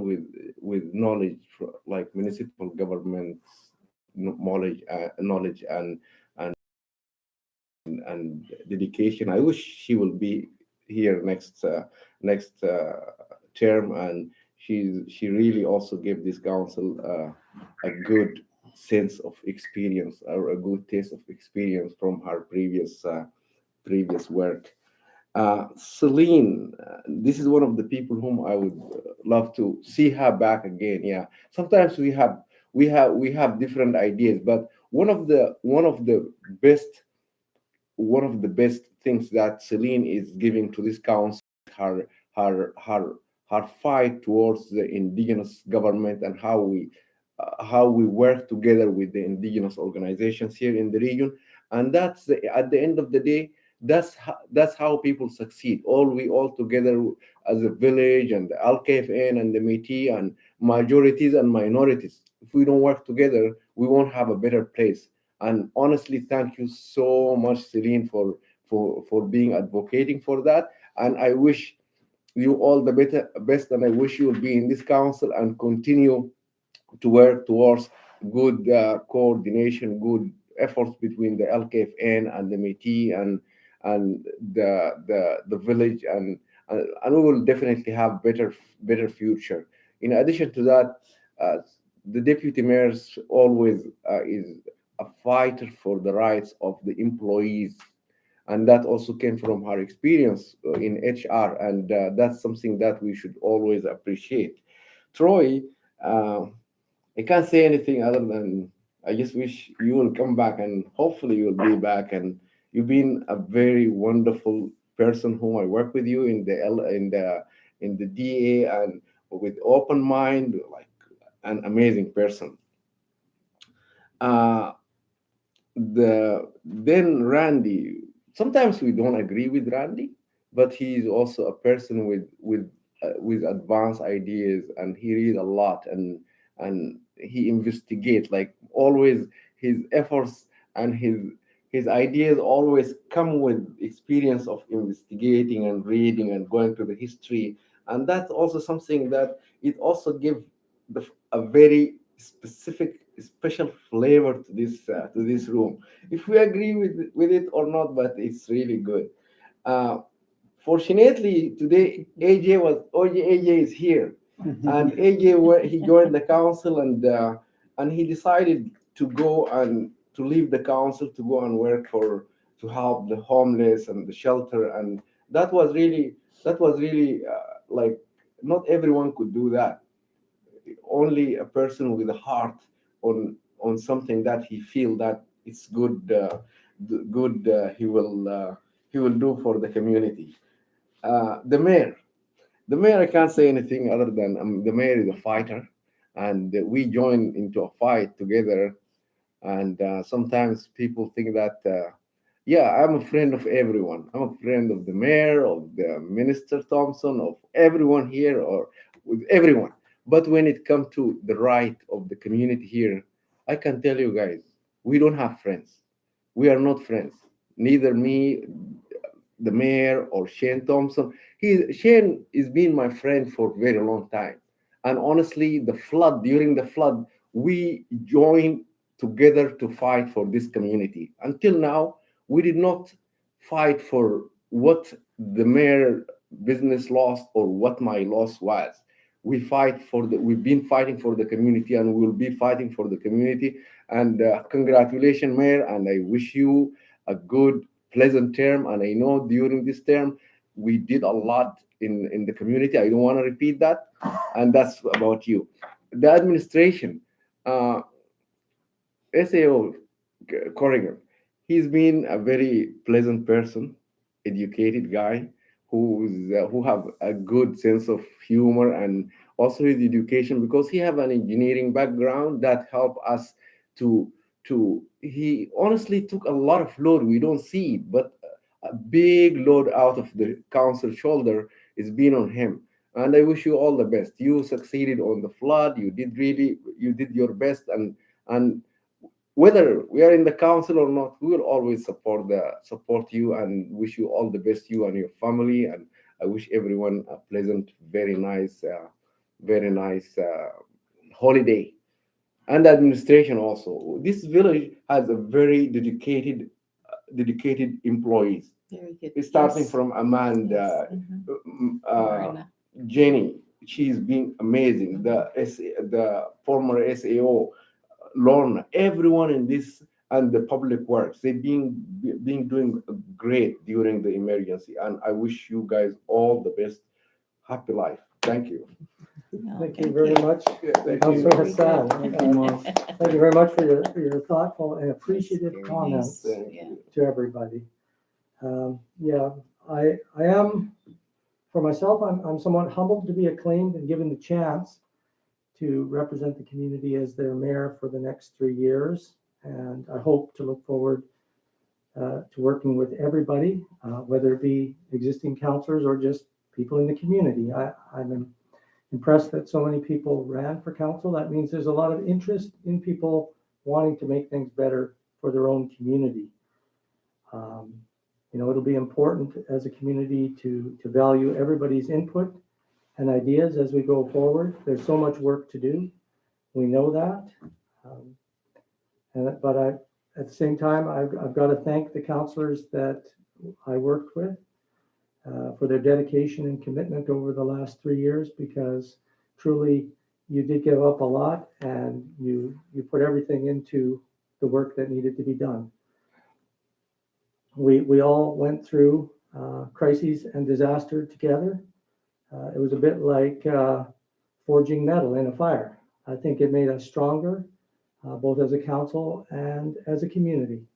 with knowledge, like municipal government knowledge and dedication. I wish she will be here next term, and she really also gave this council a good sense of experience or a good taste of experience from her previous work. Celine, this is one of the people whom I would love to see her back again. Yeah, sometimes we have different ideas, but one of the best things that Celine is giving to this council, her her her her fight towards the indigenous government and how we work together with the indigenous organizations here in the region. And at the end of the day, that's how people succeed. We all together as a village, and the LKFN and the Métis majorities and minorities. If we don't work together, we won't have a better place. And honestly, thank you so much, Celine, for being advocating for that. And I wish you all the best, and I wish you will be in this council and continue to work towards good coordination, good efforts between the LKFN and the Métis and the village, and we will definitely have better future. In addition to that, uh, the deputy mayor always is a fighter for the rights of the employees, and that also came from her experience in HR, and that's something that we should always appreciate. Troy, uh, I can't say anything other than I just wish you will come back, and hopefully you'll be back. And you've been a very wonderful person whom I work with you in the DA, and with open mind, like an amazing person. Uh, then Randy. Sometimes we don't agree with Randy, but he's also a person with advanced ideas, and he reads a lot, and he investigates, like always. His efforts and his ideas always come with experience of investigating and reading and going to the history, and that's also something that it also gives a very specific special flavor to this room, if we agree with it or not, but it's really good. Uh, Fortunately, today AJ is here, and AJ he joined the council, and he decided to go and to leave the council to go and work to help the homeless and the shelter, and that was really like not everyone could do that. Only a person with a heart on something that he feel that it's good, good, he will do for the community. The mayor, I can't say anything other than the mayor is a fighter, and we join into a fight together. And sometimes people think that, yeah, I'm a friend of everyone. I'm a friend of the mayor, of the minister Thompson, of everyone here, or with everyone. But when it comes to the right of the community here, I can tell you guys, we don't have friends. We are not friends. Neither me, the mayor, or Shane Thompson. Shane is been my friend for a very long time. And honestly, during the flood, we joined together to fight for this community. Until now, we did not fight for what the mayor business lost or what my loss was. We've been fighting for the community, and we will be fighting for the community. And congratulations, mayor, and I wish you a good, pleasant term. And I know during this term, we did a lot in the community. I don't want to repeat that. And that's about you. The administration, uh, SAO Corrigan, he's been a very pleasant person, educated guy who have a good sense of humor, and also his education, because he have an engineering background that help us to he honestly took a lot of load. We don't see it, but a big load out of the council shoulder is being on him. And I wish you all the best. You succeeded on the flood. You did your best, and whether we are in the council or not, we will always support you, and wish you all the best, you and your family. And I wish everyone a pleasant, very nice holiday. And administration also. This village has a very dedicated employees. Very good. It's starting Yes. from Amanda, Yes. Mhm. uh, Jenny. She's been amazing. The former SAO, Lorna, everyone in this, and the public works, they've been doing great during the emergency. And I wish you guys all the best. Happy life. Thank you. No, Thank you very much. Thank Councilor you. Very Hassan. good. Thank you very much for your thoughtful and appreciative very comments nice. Thank Yeah. you. to everybody. Yeah, I am, for myself, I'm somewhat humbled to be acclaimed and given the chance to represent the community as their mayor for the next 3 years. And I hope to look forward to working with everybody, whether it be existing councilors or just people in the community. I'm impressed that so many people ran for council. That means there's a lot of interest in people wanting to make things better for their own community. It'll be important as a community to value everybody's input and ideas as we go forward. There's so much work to do. We know that. But at the same time, I've got to thank the councillors that I worked with for their dedication and commitment over the last 3 years, because truly you did give up a lot and you put everything into the work that needed to be done. We all went through crises and disaster together. It was a bit like forging metal in a fire. I think it made us stronger, both as a council and as a community.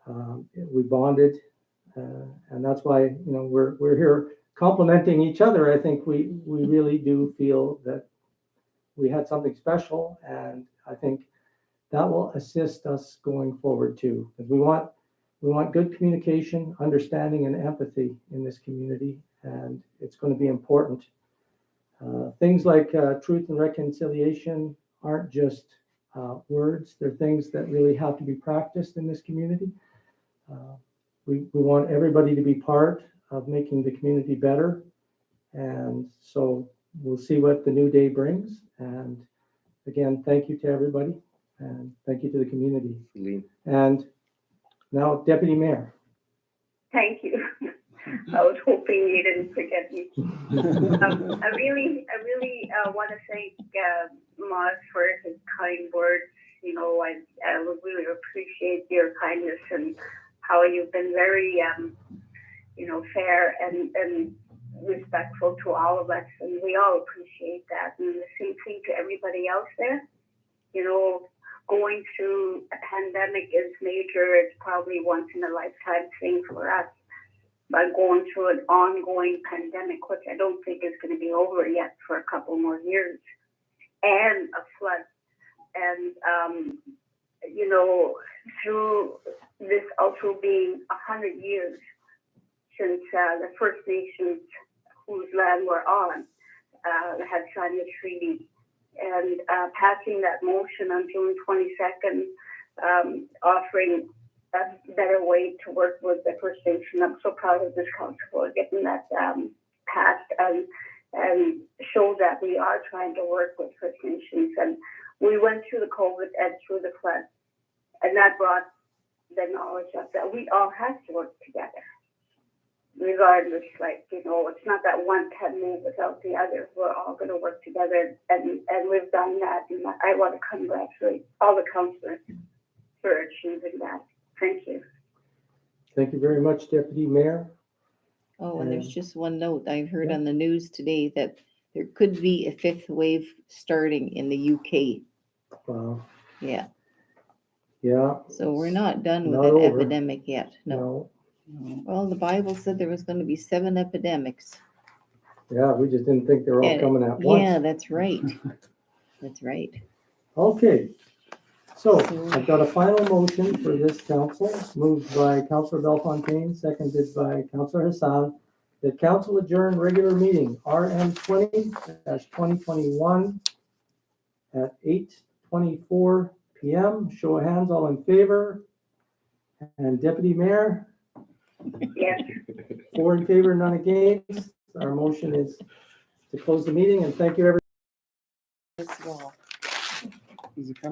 We bonded, and that's why we're here complimenting each other. I think we really do feel that we had something special, and I think that will assist us going forward too. Because we want good communication, understanding, and empathy in this community, and it's going to be important. Things like truth and reconciliation aren't just words. They're things that really have to be practiced in this community. We want everybody to be part of making the community better. And so we'll see what the new day brings. And again, thank you to everybody, and thank you to the community. Celine. And now, Deputy Mayor. Thank you. I was hoping you didn't forget me. I really want to thank Moss for his kind words. I really appreciate your kindness and how you've been very, fair and respectful to all of us, and we all appreciate that. And the same thing to everybody else there. Going through a pandemic is major. It's probably once in a lifetime thing for us. But going through an ongoing pandemic, which I don't think is going to be over yet for a couple more years, and a flood, and through this also being 100 years since the First Nations whose land we're on had signed the treaty, and passing that motion on June 22nd, offering a better way to work with the First Nation. I'm so proud of this council for getting that passed and show that we are trying to work with First Nations. And we went through the COVID and through the flood, and that brought the knowledge of that we all have to work together. Regardless, it's not that one can move without the other. We're all going to work together, and we've done that. And I want to congratulate all the councillors for achieving that. Thank you. Thank you very much, Deputy Mayor. Oh, and there's And- just one note. I heard Yeah. on the news today that there could be a fifth wave starting in the UK. Wow. Yeah. Yeah. So we're not done with Not that over. epidemic yet. No. Well, the Bible said there was going to be 7 epidemics. Yeah, we just didn't think they were all And- coming at once. Yeah, that's right. That's right. Okay. So So- I've got a final motion for this council, moved by Councillor Bellefontaine, seconded by Councillor Hassan, that council adjourn regular meeting RM 20-2021 at 8:24 PM. Show of hands, all in favor. And Deputy Mayor, Yes. 4 in favor, none against. Our motion is to close the meeting, and thank you, everyone. As well. Is it coming?